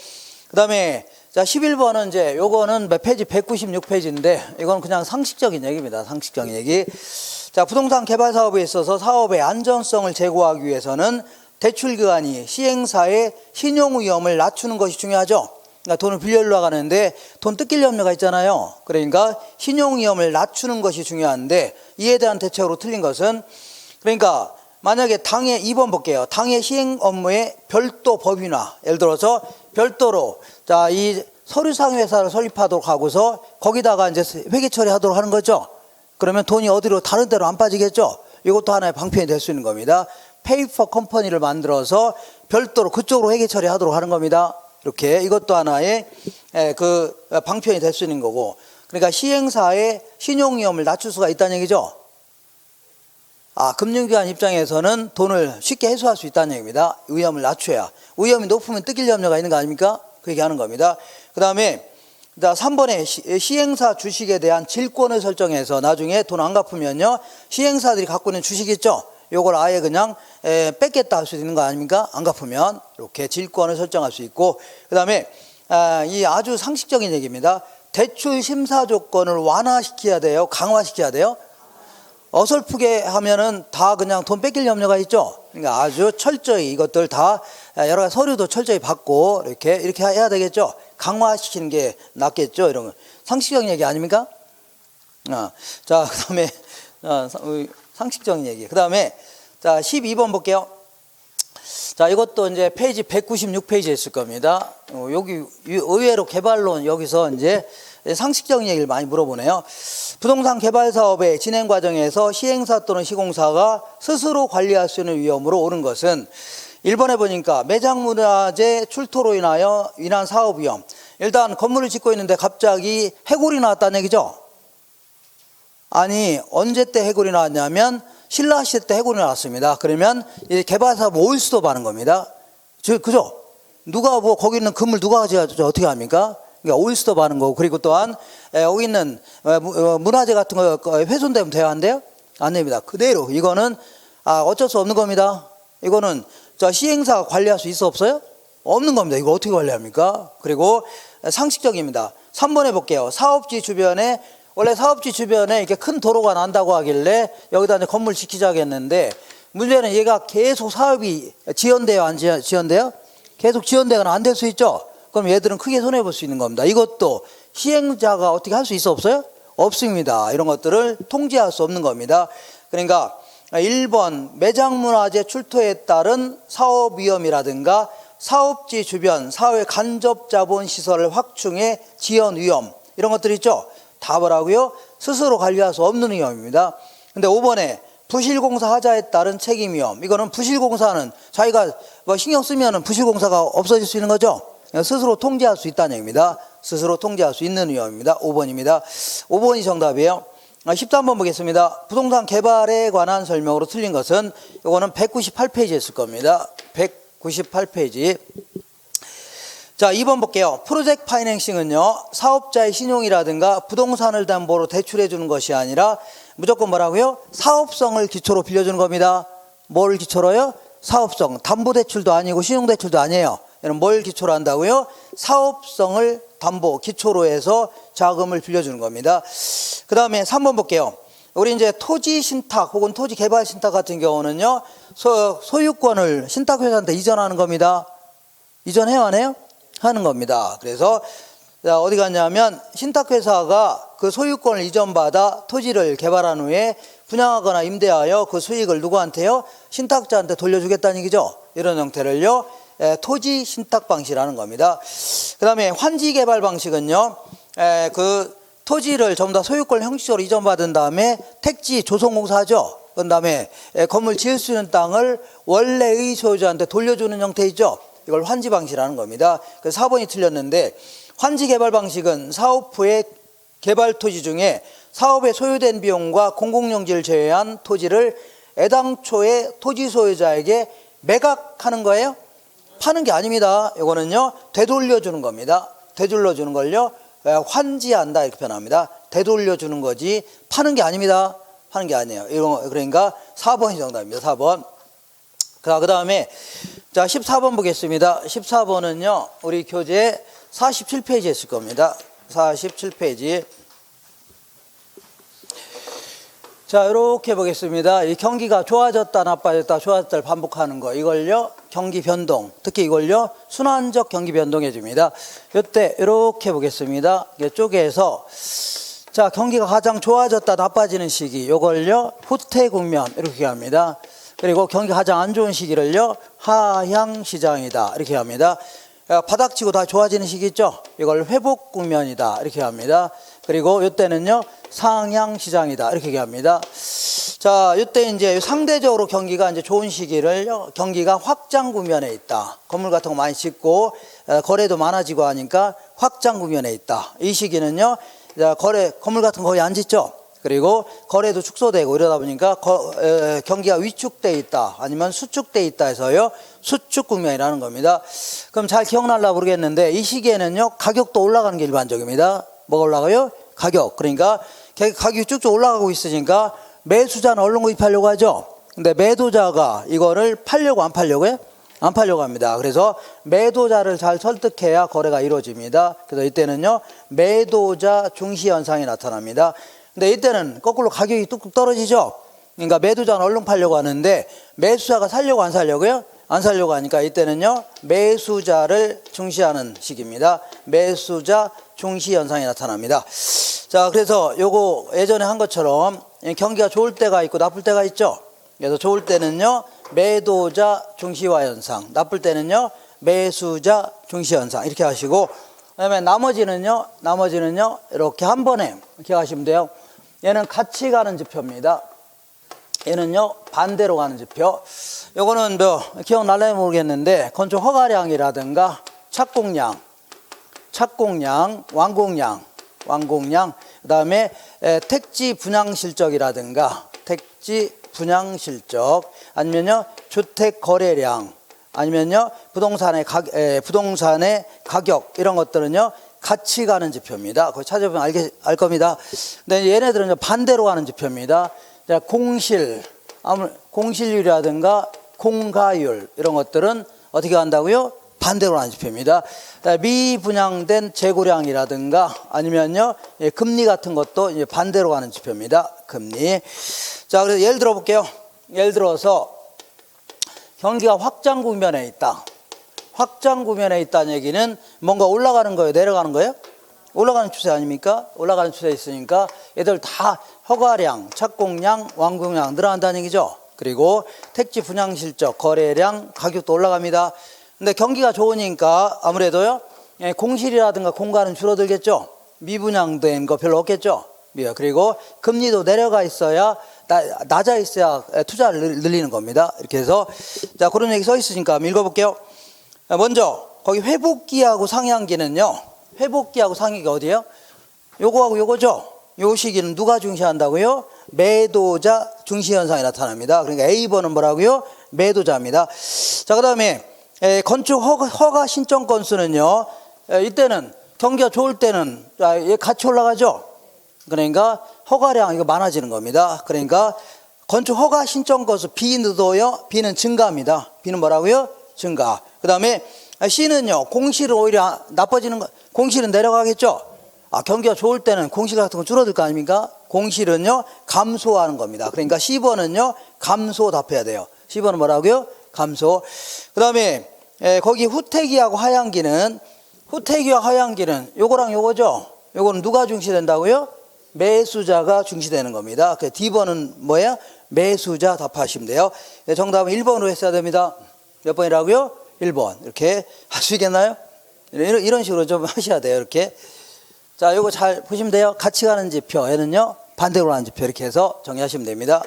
A: 그 다음에 자 11번은 이제 요거는 페이지 196페이지인데 이건 그냥 상식적인 얘기입니다. 상식적인 얘기. 자, 부동산 개발 사업에 있어서 사업의 안전성을 제고하기 위해서는 대출 기관이 시행사의 신용 위험을 낮추는 것이 중요하죠. 그러니까 돈을 빌려주려고 하는데 돈 뜯길 염려가 있잖아요. 그러니까 신용 위험을 낮추는 것이 중요한데 이에 대한 대책으로 틀린 것은 그러니까 만약에 당해 2번 볼게요. 당해 시행 업무의 별도 법인화. 예를 들어서 별도로 자, 이 서류상 회사를 설립하도록 하고서 거기다가 이제 회계 처리하도록 하는 거죠. 그러면 돈이 어디로 다른 데로 안 빠지겠죠. 이것도 하나의 방편이 될 수 있는 겁니다. 페이퍼 컴퍼니를 만들어서 별도로 그쪽으로 회계 처리하도록 하는 겁니다. 이렇게 이것도 하나의 그 방편이 될 수 있는 거고. 그러니까 시행사의 신용 위험을 낮출 수가 있다는 얘기죠. 아, 금융기관 입장에서는 돈을 쉽게 해소할 수 있다는 얘기입니다. 위험을 낮춰야. 위험이 높으면 뜯길 염려가 있는 거 아닙니까? 그 얘기하는 겁니다. 그 다음에 3번에 시행사 주식에 대한 질권을 설정해서 나중에 돈 안 갚으면요 시행사들이 갖고 있는 주식 있죠. 요걸 아예 그냥 뺏겠다 할 수 있는 거 아닙니까? 안 갚으면 이렇게 질권을 설정할 수 있고. 그 다음에 이 아주 상식적인 얘기입니다. 대출 심사 조건을 완화시켜야 돼요? 강화시켜야 돼요? 어설프게 하면은 다 그냥 돈 뺏길 염려가 있죠. 그러니까 아주 철저히 이것들 다 여러 가지 서류도 철저히 받고 이렇게 해야 되겠죠. 강화시키는 게 낫겠죠. 이런 거 상식적인 얘기 아닙니까? 자, 그다음에 상식적인 얘기. 그다음에 자 12번 볼게요. 자, 이것도 이제 페이지 196페이지에 있을 겁니다. 여기 의외로 개발론 여기서 이제 상식적인 얘기를 많이 물어보네요. 부동산 개발 사업의 진행 과정에서 시행사 또는 시공사가 스스로 관리할 수 있는 위험으로 오른 것은 1번에 보니까 매장 문화재 출토로 인한 사업 위험. 일단 건물을 짓고 있는데 갑자기 해골이 나왔다는 얘기죠. 아니 언제 때 해골이 나왔냐면 신라 시대 때 해골이 나왔습니다. 그러면 이 개발 사업 오일수도 많은 겁니다. 그죠? 누가 뭐 거기 있는 건물 누가 가져가죠? 어떻게 합니까? 그러니까 오일수도 많은 거고. 그리고 또한 여기 있는 문화재 같은 거 훼손되면 돼야 한대요? 안 됩니다. 그대로 이거는 어쩔 수 없는 겁니다. 이거는 저 시행사가 관리할 수 있어 없어요? 없는 겁니다. 이거 어떻게 관리합니까? 그리고 상식적입니다. 3번에 볼게요. 사업지 주변에 원래 사업지 주변에 이렇게 큰 도로가 난다고 하길래 여기다 이제 건물 짓기자겠는데 문제는 얘가 계속 사업이 지연돼요, 안 지연돼요? 계속 지연되거나 안 될 수 있죠. 그럼 얘들은 크게 손해 볼 수 있는 겁니다. 이것도 시행자가 어떻게 할 수 있어 없어요? 없습니다. 이런 것들을 통제할 수 없는 겁니다. 그러니까 1번 매장 문화재 출토에 따른 사업 위험이라든가 사업지 주변 사회 간접 자본 시설을 확충의 지연 위험 이런 것들 있죠. 답을 하고요. 스스로 관리할 수 없는 위험입니다. 근데 5번에 부실공사 하자에 따른 책임 위험. 이거는 부실공사는 자기가 뭐 신경 쓰면은 부실공사가 없어질 수 있는 거죠. 스스로 통제할 수 있다는 얘기입니다. 스스로 통제할 수 있는 위험입니다. 5번입니다. 5번이 정답이에요. 13번 보겠습니다. 부동산 개발에 관한 설명으로 틀린 것은 이거는 198페이지에 있을 겁니다. 198페이지. 자, 2번 볼게요. 프로젝트 파이낸싱은요, 사업자의 신용이라든가 부동산을 담보로 대출해 주는 것이 아니라 무조건 뭐라고요? 사업성을 기초로 빌려주는 겁니다. 뭘 기초로요? 사업성. 담보대출도 아니고 신용대출도 아니에요. 이런 뭘 기초로 한다고요? 사업성을 담보 기초로 해서 자금을 빌려주는 겁니다. 그 다음에 3번 볼게요. 우리 이제 토지 신탁 혹은 토지 개발 신탁 같은 경우는요, 소유권을 신탁회사한테 이전하는 겁니다. 이전해요, 안 해요? 하는 겁니다. 그래서 어디 갔냐면 신탁회사가 그 소유권을 이전받아 토지를 개발한 후에 분양하거나 임대하여 그 수익을 누구한테요? 신탁자한테 돌려주겠다는 얘기죠. 이런 형태를요, 토지 신탁 방식이라는 겁니다. 그 다음에 환지 개발 방식은요, 그 토지를 전부 다 소유권 형식적으로 이전받은 다음에 택지 조성공사하죠. 그 다음에 건물 지을 수 있는 땅을 원래의 소유자한테 돌려주는 형태이죠. 이걸 환지 방식이라는 겁니다. 그래서 4번이 틀렸는데, 환지 개발 방식은 사업 후에 개발 토지 중에 사업에 소요된 비용과 공공용지를 제외한 토지를 애당초에 토지 소유자에게 매각하는 거예요? 파는 게 아닙니다. 이거는요, 되돌려주는 겁니다. 되돌려주는 걸요, 환지한다 이렇게 표현합니다. 되돌려주는 거지 파는 게 아닙니다. 파는 게 아니에요. 그러니까 4번이 정답입니다. 4번. 그 다음에 자 14번 보겠습니다. 14번은요, 우리 교재 47페이지에 있을 겁니다. 47페이지. 자, 이렇게 보겠습니다. 이 경기가 좋아졌다, 나빠졌다, 좋아졌다를 반복하는 거. 이걸요, 경기 변동. 특히 이걸요, 순환적 경기 변동해 줍니다. 이때 이렇게 보겠습니다. 이쪽에서 자, 경기가 가장 좋아졌다, 나빠지는 시기. 이걸요, 후퇴 국면. 이렇게 합니다. 그리고 경기가 가장 안 좋은 시기를요, 하향 시장이다. 이렇게 합니다. 바닥치고 다 좋아지는 시기 있죠? 이걸 회복 국면이다. 이렇게 합니다. 그리고 이때는요, 상향 시장이다. 이렇게 얘기합니다. 자, 이때 이제 상대적으로 경기가 이제 좋은 시기를요, 경기가 확장 국면에 있다. 건물 같은 거 많이 짓고, 거래도 많아지고 하니까 확장 국면에 있다. 이 시기는요, 건물 같은 거 거의 안 짓죠? 그리고 거래도 축소되고 이러다 보니까 경기가 위축돼 있다, 아니면 수축돼 있다 해서요, 수축 국면이라는 겁니다. 그럼 잘 기억날라 모르겠는데, 이 시기에는요, 가격도 올라가는 게 일반적입니다. 뭐가 올라가요? 가격. 그러니까 가격이 쭉쭉 올라가고 있으니까 매수자는 얼른 구입하려고 하죠. 근데 매도자가 이거를 팔려고 안 팔려고요? 안 팔려고 합니다. 그래서 매도자를 잘 설득해야 거래가 이루어집니다. 그래서 이때는요, 매도자 중시 현상이 나타납니다. 근데 이때는 거꾸로 가격이 뚝뚝 떨어지죠. 그러니까 매도자는 얼른 팔려고 하는데 매수자가 살려고 안 살려고요? 안 살려고 하니까 이때는요, 매수자를 중시하는 시기입니다. 매수자 중시 현상이 나타납니다. 자, 그래서 요거 예전에 한 것처럼 경기가 좋을 때가 있고 나쁠 때가 있죠. 그래서 좋을 때는요, 매도자 중시화 현상, 나쁠 때는요, 매수자 중시 현상 이렇게 하시고, 그다음에 나머지는요 이렇게 한 번에 기억하시면 돼요. 얘는 같이 가는 지표입니다. 얘는요, 반대로 가는 지표. 요거는 뭐 기억날려면 모르겠는데, 건축 허가량이라든가 착공량, 완공량, 그다음에 택지 분양 실적이라든가 택지 분양 실적, 아니면요, 주택 거래량, 아니면요, 부동산의 가격, 이런 것들은요, 같이 가는 지표입니다. 그거 찾아보면 알 겁니다. 근데 얘네들은 반대로 가는 지표입니다. 공실률이라든가 공가율, 이런 것들은 어떻게 간다고요? 반대로 가는 지표입니다. 미분양된 재고량이라든가 아니면요, 금리 같은 것도 이제 반대로 가는 지표입니다. 금리. 자, 그래서 예를 들어 볼게요. 예를 들어서 경기가 확장 국면에 있다. 확장 국면에 있다는 얘기는 뭔가 올라가는 거예요, 내려가는 거예요? 올라가는 추세 아닙니까? 올라가는 추세에 있으니까 얘들 다 허가량, 착공량, 완공량 늘어난다는 얘기죠. 그리고 택지 분양 실적, 거래량, 가격도 올라갑니다. 근데 경기가 좋으니까 아무래도요, 공실이라든가 공가는 줄어들겠죠. 미분양된 거 별로 없겠죠. 그리고 금리도 내려가 있어야, 낮아 있어야 투자를 늘리는 겁니다. 이렇게 해서, 자, 그런 얘기 써 있으니까 한번 읽어볼게요. 먼저 거기 회복기하고 상향기는요, 회복기하고 상향기 어디예요? 요거하고 요거죠. 요 시기는 누가 중시한다고요? 매도자 중시 현상이 나타납니다. 그러니까 A번은 뭐라고요? 매도자입니다. 자, 그 다음에 건축 허가 신청 건수는요, 이때는 경기가 좋을 때는 같이 올라가죠. 그러니까 허가량 이거 많아지는 겁니다. 그러니까 건축 허가 신청 건수 B는도요, B는 증가입니다. B는 뭐라고요? 증가. 그 다음에 C는요, 공실은 오히려 나빠지는 거, 공실은 내려가겠죠. 경기가 좋을 때는 공실 같은 거 줄어들 거 아닙니까? 공실은요 감소하는 겁니다. 그러니까 10번은요 감소 답해야 돼요. 10번은 뭐라고요? 감소. 그 다음에 거기 후태기하고 하향기는, 후태기와 하향기는 요거랑 요거죠. 요거는 누가 중시된다고요? 매수자가 중시되는 겁니다. 그 D번은 뭐예요? 매수자 답하시면 돼요. 정답은 1번으로 했어야 됩니다. 몇 번이라고요? 1번. 이렇게 할 수 있겠나요? 이런 식으로 좀 하셔야 돼요. 이렇게. 자, 요거 잘 보시면 돼요. 같이 가는 지표, 얘는요 반대로 가는 지표, 이렇게 해서 정리하시면 됩니다.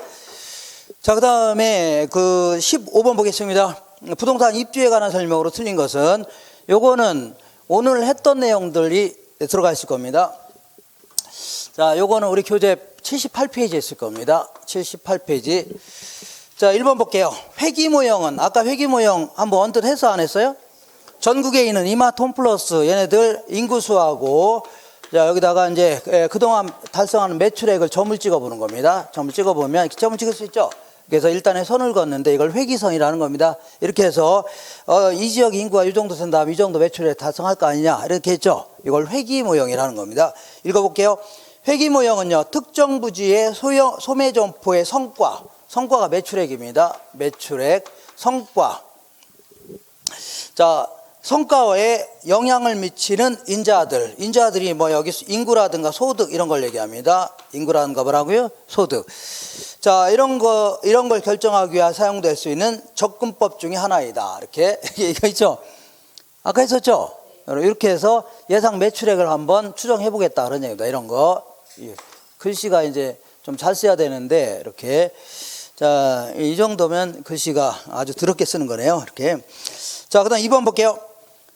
A: 자, 그 다음에 그 15번 보겠습니다. 부동산 입주에 관한 설명으로 틀린 것은, 요거는 오늘 했던 내용들이 들어가 있을 겁니다. 자, 요거는 우리 교재 78페이지에 있을 겁니다. 78페이지. 자, 1번 볼게요. 회귀 모형은, 아까 회귀 모형 한번 언뜻 해서 안 했어요? 전국에 있는 이마트 홈플러스 얘네들 인구수하고, 자, 여기다가 이제 그동안 달성하는 매출액을 점을 찍어 보는 겁니다. 점을 찍어 보면 점을 찍을 수 있죠. 그래서 일단에 선을 걷는데 이걸 회귀선이라는 겁니다. 이렇게 해서 이 지역 인구가 이 정도 된다면 이 정도 매출액 달성할 거 아니냐, 이렇게 했죠. 이걸 회귀 모형이라는 겁니다. 읽어볼게요. 회귀 모형은요 특정 부지의 소매 점포의 성과가 매출액입니다. 매출액, 성과. 자, 성과에 영향을 미치는 인자들이 뭐 여기 인구라든가 소득 이런 걸 얘기합니다. 인구라든가 뭐라고요? 소득. 자, 이런 걸 결정하기 위해 사용될 수 있는 접근법 중에 하나이다. 이렇게 이거 있죠. 아까 했었죠. 이렇게 해서 예상 매출액을 한번 추정해 보겠다 그런 얘기입니다. 이런 거 글씨가 이제 좀 잘 써야 되는데 이렇게. 자, 이 정도면 글씨가 아주 더럽게 쓰는 거네요. 이렇게. 자, 그다음 2번 볼게요.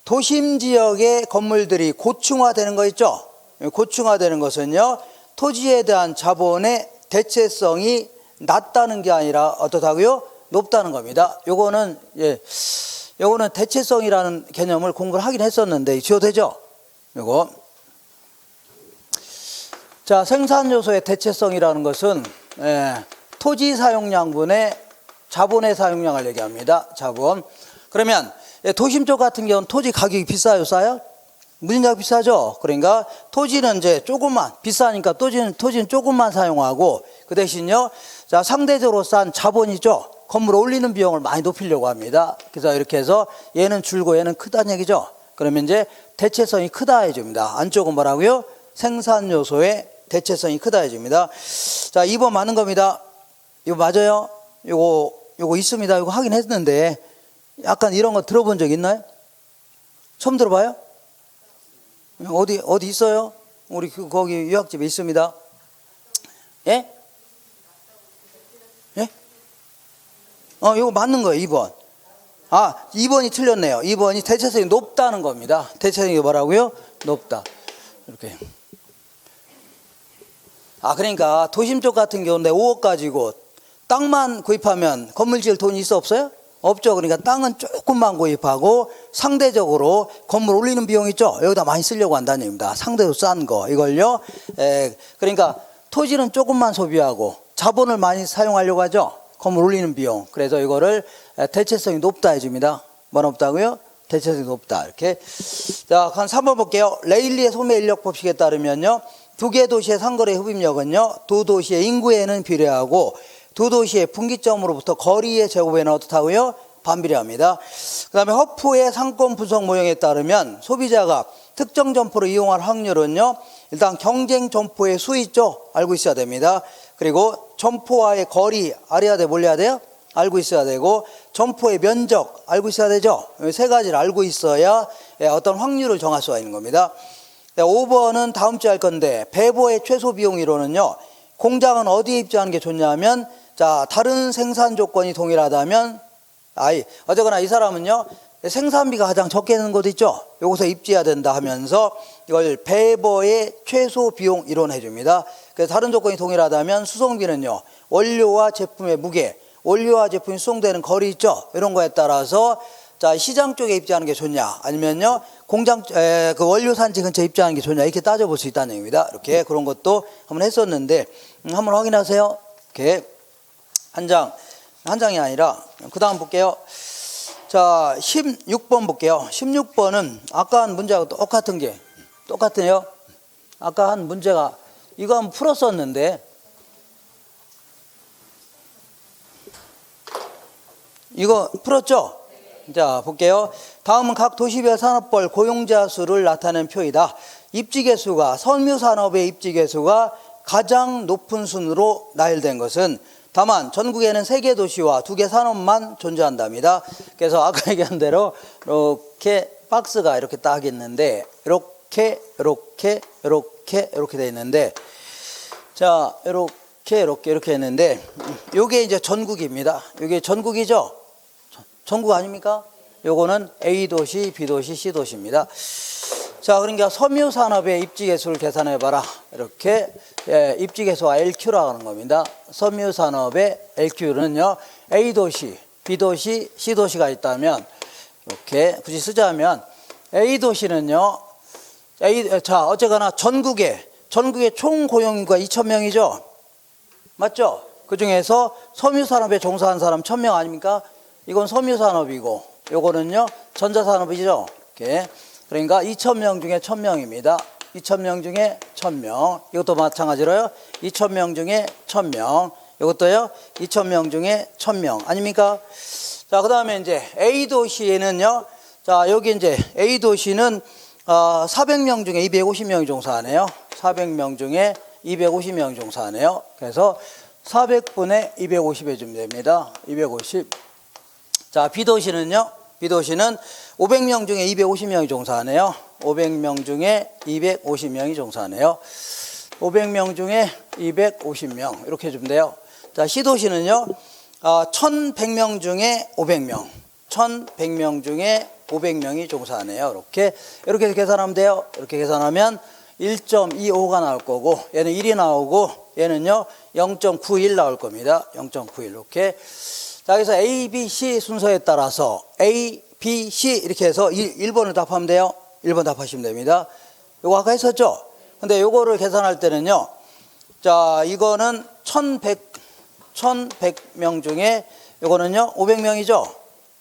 A: 도심 지역의 건물들이 고층화되는 거 있죠. 고층화되는 것은요 토지에 대한 자본의 대체성이 낮다는 게 아니라 어떻다고요? 높다는 겁니다. 요거는 대체성이라는 개념을 공부를 하긴 했었는데 지워되죠? 요거. 자, 생산 요소의 대체성이라는 것은 토지 사용량분의 자본의 사용량을 얘기합니다. 자본. 그러면 도심 쪽 같은 경우는 토지 가격이 비싸요, 싸요? 무슨 가격 비싸죠? 그러니까 토지는 이제 조금만, 비싸니까 토지는 조금만 사용하고, 그 대신요, 자, 상대적으로 싼 자본이죠. 건물 올리는 비용을 많이 높이려고 합니다. 그래서 이렇게 해서 얘는 줄고 얘는 크다는 얘기죠. 그러면 이제 대체성이 크다 해줍니다. 안쪽은 뭐라고요? 생산 요소의 대체성이 크다 해줍니다. 자, 2번 맞는 겁니다. 이거 맞아요? 요거 있습니다. 이거 하긴 했는데, 약간 이런 거 들어본 적 있나요? 처음 들어봐요? 어디 있어요? 우리 거기 유학집에 있습니다. 예? 예? 이거 맞는 거예요, 2번. 아, 2번이 틀렸네요. 2번이 대체성이 높다는 겁니다. 대체성이 뭐라고요? 높다. 이렇게. 아, 그러니까 도심 쪽 같은 경우는 5억 가지고 땅만 구입하면 건물 지을 돈이 있어 없어요? 없죠. 그러니까 땅은 조금만 구입하고 상대적으로 건물 올리는 비용 있죠. 여기다 많이 쓰려고 한다는 얘기입니다. 상대로 싼 거 이걸요. 그러니까 토지는 조금만 소비하고 자본을 많이 사용하려고 하죠. 건물 올리는 비용. 그래서 이거를 대체성이 높다 해줍니다. 뭐 높다고요? 대체성이 높다. 이렇게. 자, 한 3번 볼게요. 레일리의 소매 인력 법칙에 따르면요, 두 개 도시의 상거래 흡입력은요 두 도시의 인구에는 비례하고 두 도시의 분기점으로부터 거리의 제곱에는 어떻다고요? 반비례합니다. 그 다음에 허프의 상권 분석 모형에 따르면 소비자가 특정 점포를 이용할 확률은요, 일단 경쟁 점포의 수 있죠? 알고 있어야 됩니다. 그리고 점포와의 거리 알아야 돼, 몰라야 돼요? 알고 있어야 되고, 점포의 면적 알고 있어야 되죠? 이 세 가지를 알고 있어야 어떤 확률을 정할 수가 있는 겁니다. 5번은 다음 주에 할 건데, 배보의 최소 비용 이론은요, 공장은 어디에 입주하는 게 좋냐면, 자, 다른 생산 조건이 동일하다면, 어쨌거나 이 사람은요, 생산비가 가장 적게 드는 곳 있죠? 여기서 입지해야 된다 하면서 이걸 배보의 최소 비용 이론 해줍니다. 그래서 다른 조건이 동일하다면 수송비는요, 원료와 제품의 무게, 원료와 제품이 수송되는 거리 있죠? 이런 거에 따라서 자, 시장 쪽에 입지하는 게 좋냐, 아니면요, 공장, 그 원료 산지 근처에 입지하는 게 좋냐, 이렇게 따져볼 수 있다는 얘기입니다. 이렇게 그런 것도 한번 했었는데, 한번 확인하세요. 이렇게. 한 장이 아니라, 그 다음 볼게요. 자, 16번 볼게요. 16번은 아까 한 문제하고 똑같은 게, 똑같네요. 아까 한 문제가 이거 한번 풀었었는데, 이거 풀었죠? 자, 볼게요. 다음은 각 도시별 산업별 고용자 수를 나타내는 표이다. 입지계수가, 섬유산업의 입지계수가 가장 높은 순으로 나열된 것은 다만 전국에는 3개 도시와 2개 산업만 존재한답니다. 그래서 아까 얘기한 대로 이렇게 박스가 이렇게 딱 있는데 이렇게 돼 있는데, 자, 이렇게 했는데, 요게 이제 전국입니다. 요게 전국이죠? 전국 아닙니까? 요거는 A도시, B도시, C도시입니다. 자, 그러니까 섬유산업의 입지계수를 계산해봐라. 이렇게, 입지계수와 LQ라고 하는 겁니다. 섬유산업의 LQ는요, A도시, B도시, C도시가 있다면, 이렇게 굳이 쓰자면, A도시는요, 자, 어쨌거나 전국에 총 고용인구가 2,000명이죠? 맞죠? 그 중에서 섬유산업에 종사한 사람 1,000명 아닙니까? 이건 섬유산업이고, 요거는요, 전자산업이죠? 이렇게. 그러니까 2,000명 중에 1,000명입니다. 2,000명 중에 1,000명. 이것도 마찬가지로요. 2,000명 중에 1,000명. 이것도요. 2,000명 중에 1,000명. 아닙니까? 자, 그 다음에 이제 A도시에는요. 자, 여기 이제 A도시는 400명 중에 250명이 종사하네요. 400명 중에 250명이 종사하네요. 그래서 400분의 250 해주면 됩니다. 250. 자, B도시는요. B도시는 500명 중에 250명이 종사하네요. 500명 중에 250명이 종사하네요. 500명 중에 250명. 이렇게 해주면 돼요. 자, C도시는요. 1,100명 중에 500명. 1,100명 중에 500명이 종사하네요. 이렇게 계산하면 돼요. 이렇게 계산하면 1.25가 나올 거고, 얘는 1이 나오고, 얘는요, 0.91 나올 겁니다. 0.91. 이렇게. 자, 그래서 A, B, C 순서에 따라서 A, B, C 이렇게 해서 1번을 답하면 돼요. 1번 답하시면 됩니다. 요거 아까 했었죠? 근데 요거를 계산할 때는요, 자, 이거는 1,100명 중에 요거는요, 500명이죠?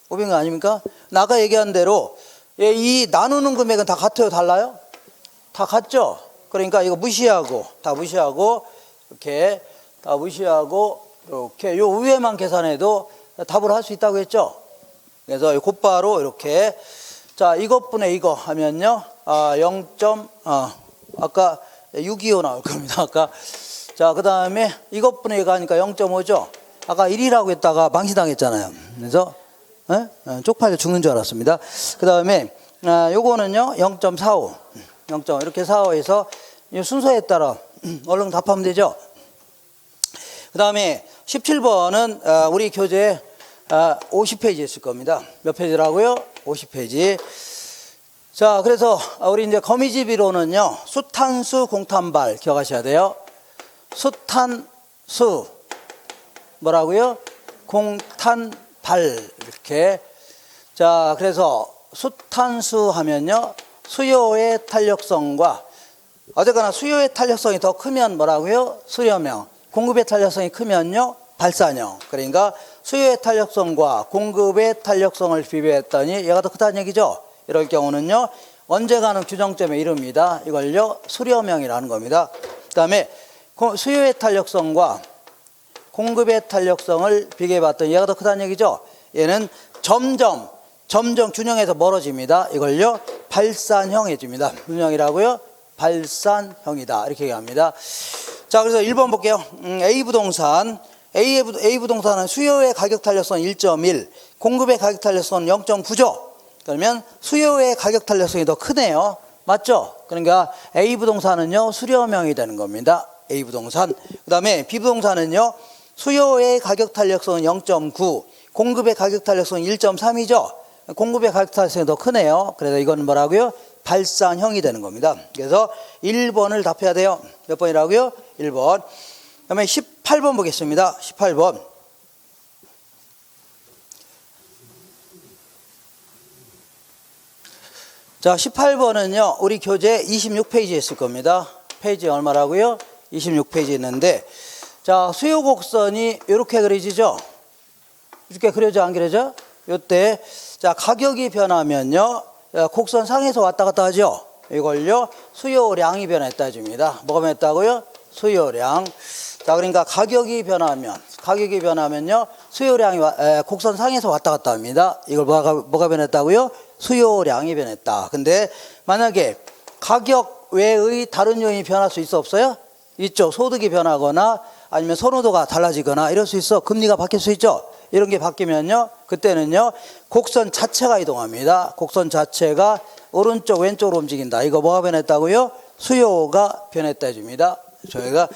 A: 500명 아닙니까? 아까 얘기한 대로 이 나누는 금액은 다 같아요? 달라요? 다 같죠? 그러니까 이거 다 무시하고, 이렇게, 다 무시하고, 이렇게, 요 위에만 계산해도 답을 할 수 있다고 했죠? 그래서 곧바로 이렇게, 자, 이것분의 이거 하면요, 아까 625 나올 겁니다. 아까. 자, 그 다음에 이것분의 이거 하니까 0.5죠? 아까 1이라고 했다가 망신당했잖아요. 그래서, 쪽팔려 죽는 줄 알았습니다. 그 다음에, 요거는요, 0.45. 이렇게 45에서 순서에 따라 얼른 답하면 되죠. 그 다음에 17번은 우리 교재 50페이지 있을 겁니다. 몇 페이지라고요? 50페이지. 자, 그래서 우리 이제 거미집이로는요, 수탄수, 공탄발 기억하셔야 돼요. 수탄수, 뭐라고요? 공탄발. 이렇게. 자, 그래서 수탄수 하면요, 수요의 탄력성과, 어쨌거나 수요의 탄력성이 더 크면 뭐라고요? 수요명. 공급의 탄력성이 크면요, 발산형. 그러니까 수요의 탄력성과 공급의 탄력성을 비교했더니 얘가 더 크다는 얘기죠. 이럴 경우는요, 언제 가는 규정점의 이름입니다. 이걸요, 수렴형이라는 겁니다. 그 다음에 수요의 탄력성과 공급의 탄력성을 비교해봤더니 얘가 더 크다는 얘기죠. 얘는 점점 균형에서 멀어집니다. 이걸요, 발산형 해줍니다. 균형이라고요? 발산형이다. 이렇게 얘기합니다. 자, 그래서 1번 볼게요. A 부동산은 수요의 가격 탄력성 1.1, 공급의 가격 탄력성 0.9죠. 그러면 수요의 가격 탄력성이 더 크네요. 맞죠? 그러니까 A 부동산은요, 수렴형이 되는 겁니다. A 부동산. 그 다음에 B 부동산은요, 수요의 가격 탄력성은 0.9, 공급의 가격 탄력성은 1.3이죠. 공급의 가격 탄력성이 더 크네요. 그래서 이건 뭐라고요? 발산형이 되는 겁니다. 그래서 1번을 답해야 돼요. 몇 번이라고요? 1번. 그 다음에 18번 보겠습니다. 18번. 자, 18번은요, 우리 교재 26페이지에 있을 겁니다. 페이지 얼마라고요? 26페이지 있는데, 자, 수요 곡선이 이렇게 그려지죠? 이렇게 그려져, 안 그려져? 요때, 자, 가격이 변하면요, 곡선 상에서 왔다 갔다 하죠? 이걸요, 수요량이 변했다 줍니다. 뭐가 변했다고요? 수요량. 자, 그러니까 가격이 변하면요, 수요량이 곡선 상에서 왔다 갔다 합니다. 이걸 뭐가 변했다고요? 수요량이 변했다. 근데 만약에 가격 외의 다른 요인이 변할 수 있어 없어요? 있죠. 소득이 변하거나 아니면 선호도가 달라지거나 이럴 수 있어. 금리가 바뀔 수 있죠. 이런 게 바뀌면요, 그때는요, 곡선 자체가 이동합니다. 곡선 자체가 오른쪽 왼쪽으로 움직인다. 이거 뭐가 변했다고요? 수요가 변했다 해줍니다. 저희가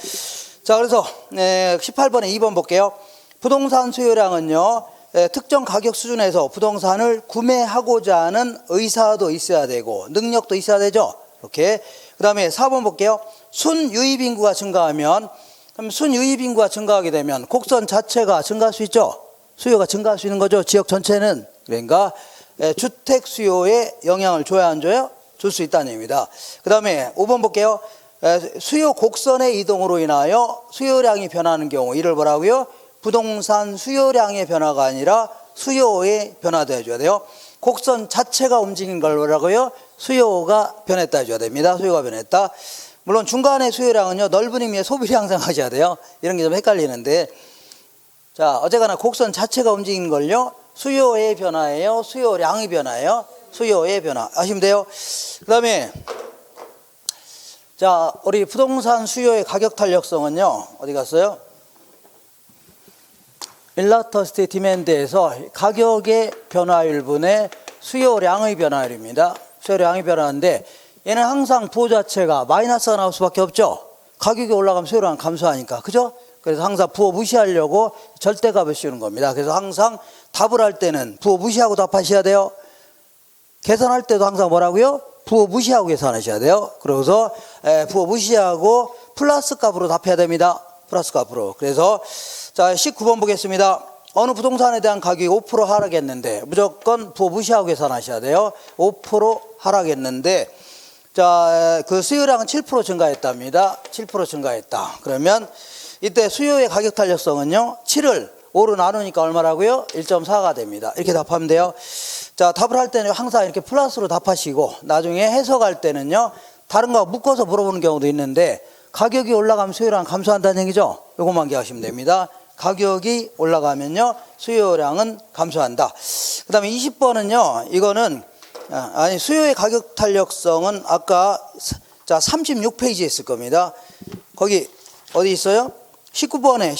A: 자, 그래서 18번에 2번 볼게요. 부동산 수요량은요, 특정 가격 수준에서 부동산을 구매하고자 하는 의사도 있어야 되고 능력도 있어야 되죠. 이렇게. 그 다음에 4번 볼게요. 순유입 인구가 증가하면, 그럼 순유입 인구가 증가하게 되면 곡선 자체가 증가할 수 있죠. 수요가 증가할 수 있는 거죠. 지역 전체는. 그러니까 주택 수요에 영향을 줘야 안 줘요? 줄 수 있다는 얘기입니다. 그 다음에 5번 볼게요. 수요 곡선의 이동으로 인하여 수요량이 변하는 경우, 이를 뭐라고요? 부동산 수요량의 변화가 아니라 수요의 변화도 해줘야 돼요. 곡선 자체가 움직인 걸 뭐라고요? 수요가 변했다 해줘야 됩니다. 수요가 변했다. 물론 중간의 수요량은요, 넓은 의미의 소비량 생각하셔야 돼요. 이런 게 좀 헷갈리는데, 자, 어쨌거나 곡선 자체가 움직인 걸요, 수요의 변화예요? 수요량의 변화예요? 수요의 변화. 아시면 돼요? 그 다음에, 자, 우리 부동산 수요의 가격 탄력성은요, 어디 갔어요? 일라스티시티 디맨드에서 가격의 변화율분의 수요량의 변화율입니다. 수요량의 변화인데, 얘는 항상 부호 자체가 마이너스가 나올 수밖에 없죠. 가격이 올라가면 수요량은 감소하니까. 그죠? 그래서 항상 부호 무시하려고 절대값을 씌우는 겁니다. 그래서 항상 답을 할 때는 부호 무시하고 답하셔야 돼요. 계산할 때도 항상 뭐라고요? 부호 무시하고 계산하셔야 돼요. 그래서 부호 무시하고 플러스 값으로 답해야 됩니다. 플러스 값으로. 그래서 자, 19번 보겠습니다. 어느 부동산에 대한 가격이 5% 하락했는데 무조건 부호 무시하고 계산하셔야 돼요. 5% 하락했는데, 자, 그 수요량은 7% 증가했답니다. 7% 증가했다. 그러면 이때 수요의 가격 탄력성은요, 7을 5로 나누니까 얼마라고요? 1.4가 됩니다. 이렇게 답하면 돼요. 자, 답을 할 때는 항상 이렇게 플러스로 답하시고, 나중에 해석할 때는요, 다른 거 묶어서 물어보는 경우도 있는데, 가격이 올라가면 수요량 감소한다는 얘기죠. 요것만 기억하시면 됩니다. 가격이 올라가면요, 수요량은 감소한다. 그 다음에 20번은요, 이거는, 수요의 가격 탄력성은 아까, 자, 36페이지에 있을 겁니다. 거기, 어디 있어요? 19번은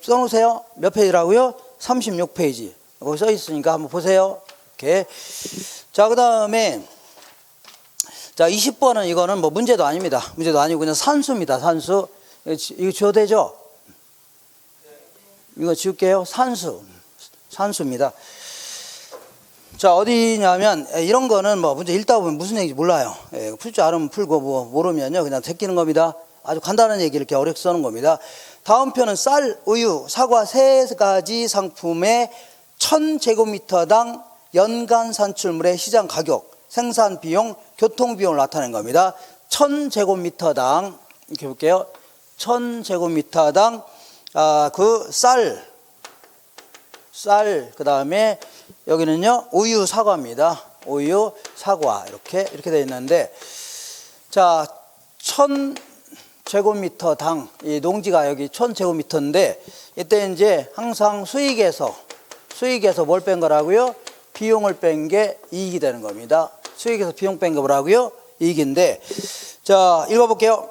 A: 써놓으세요. 몇 페이지라고요? 36페이지. 거기 써 있으니까 한번 보세요. 이렇게. 자, 그 다음에, 자, 20번은 이거는 뭐 문제도 아닙니다. 문제도 아니고 그냥 산수입니다. 산수. 이거 지워도 되죠? 이거 지울게요. 산수입니다. 자, 어디냐면, 이런 거는 뭐 문제 읽다 보면 무슨 얘기인지 몰라요. 풀 줄 알으면 풀고, 뭐 모르면요, 그냥 제끼는 겁니다. 아주 간단한 얘기 이렇게 어렵게 써는 겁니다. 다음 편은 쌀, 우유, 사과 세 가지 상품의 1000제곱미터당 연간 산출물의 시장 가격, 생산 비용, 교통 비용을 나타낸 겁니다. 1000제곱미터당, 이렇게 볼게요. 1000제곱미터당, 그 쌀, 그 다음에 여기는요, 우유, 사과입니다. 우유, 사과. 이렇게 되어 있는데, 자, 1000제곱미터당, 이 농지가 여기 1000제곱미터인데, 이때 이제 항상 수익에서 뭘 뺀 거라고요? 비용을 뺀 게 이익이 되는 겁니다. 수익에서 비용 뺀 거 뭐라고요? 이익인데, 자, 읽어볼게요.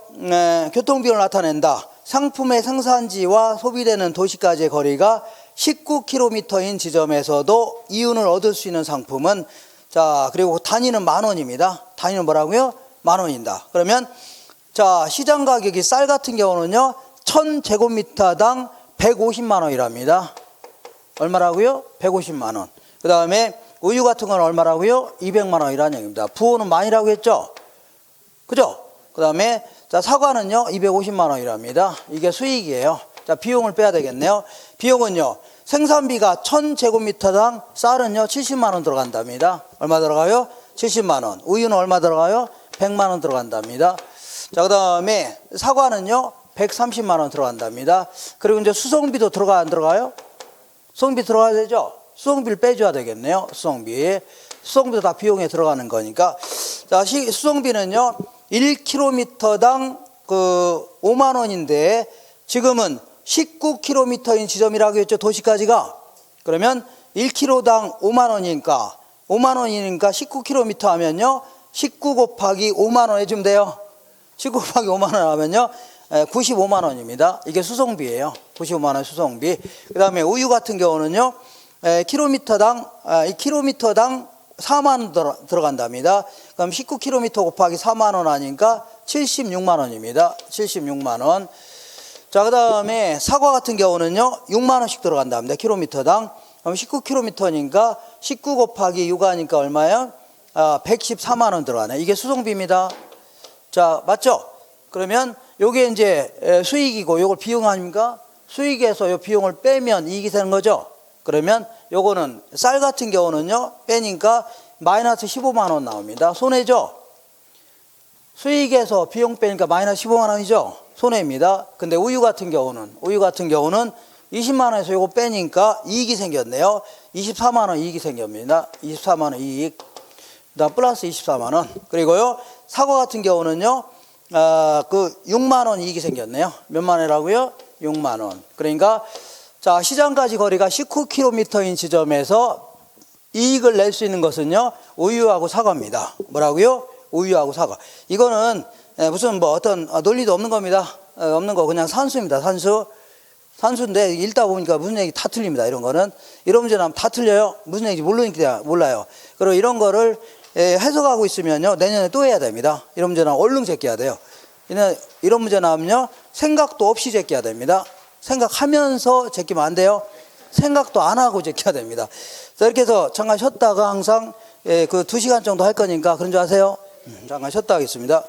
A: 교통비용을 나타낸다. 상품의 생산지와 소비되는 도시까지의 거리가 19km인 지점에서도 이윤을 얻을 수 있는 상품은, 자, 그리고 단위는 10,000원입니다. 단위는 뭐라고요? 10,000원입니다. 그러면, 자, 시장 가격이 쌀 같은 경우는요, 1000제곱미터당 150만 원이랍니다. 얼마라고요? 150만 원. 그 다음에 우유 같은 건 얼마라고요? 200만 원이라는 얘기입니다. 부호는 만이라고 했죠? 그죠? 그 다음에, 자, 사과는요, 250만 원이랍니다. 이게 수익이에요. 자, 비용을 빼야 되겠네요. 비용은요, 생산비가 1000제곱미터당 쌀은요, 70만 원 들어간답니다. 얼마 들어가요? 70만 원. 우유는 얼마 들어가요? 100만 원 들어간답니다. 자, 그 다음에 사과는요, 130만 원 들어간답니다. 그리고 이제 수송비도 들어가, 안 들어가요? 수송비 들어가야 되죠? 수송비를 빼줘야 되겠네요. 수송비도 다 비용에 들어가는 거니까. 자, 수송비는요, 1km당 그 5만 원인데 지금은 19km인 지점이라고 했죠. 도시까지가. 그러면 1km당 5만 원이니까 5만 원이니까 19km 하면요. 19 곱하기 5만 원 해주면 돼요. 19 곱하기 5만 원 하면요. 95만 원입니다. 이게 수송비예요. 95만 원 수송비. 그 다음에 우유 같은 경우는요. 킬로미터당 4만 원 들어간답니다. 그럼 19km 곱하기 4만 원 하니까 76만 원입니다. 76만 원. 자, 그 다음에 사과 같은 경우는요. 6만 원씩 들어간답니다. 킬로미터당. 그럼 19km니까 19 곱하기 6 하니까 얼마예요? 114만 원 들어가네. 이게 수송비입니다. 자, 맞죠? 그러면 요게 이제 수익이고 요걸 비용 아닙니까? 수익에서 요 비용을 빼면 이익이 되는 거죠. 그러면 요거는 쌀 같은 경우는요. 빼니까 마이너스 15만 원 나옵니다. 손해죠? 수익에서 비용 빼니까 마이너스 15만 원이죠? 손해입니다. 근데 우유 같은 경우는 20만 원에서 요거 빼니까 이익이 생겼네요. 24만 원 이익이 생깁니다. 24만 원 이익. 그다음 플러스 24만 원. 그리고요. 사과 같은 경우는요. 그 6만 원 이익이 생겼네요. 몇만 원이라고요? 6만 원. 그러니까 자, 시장까지 거리가 19km인 지점에서 이익을 낼 수 있는 것은요. 우유하고 사과입니다. 뭐라고요? 우유하고 사과. 이거는 무슨 뭐 어떤 논리도 없는 겁니다. 없는 거 그냥 산수입니다. 산수인데 읽다 보니까 무슨 얘기 다 틀립니다. 이런 거는 이런 문제는 다 틀려요. 무슨 얘기인지 모르니까 몰라요. 그리고 이런 거를 해석하고 있으면요. 내년에 또 해야 됩니다. 이런 문제 나오면 얼른 제껴야 돼요. 이런 문제 나오면요. 생각도 없이 제껴야 됩니다. 생각하면서 제끼면 안 돼요. 생각도 안 하고 제껴야 됩니다. 자, 이렇게 해서 잠깐 쉬었다가 항상 그 2시간 정도 할 거니까 그런 줄 아세요? 잠깐 쉬었다 하겠습니다.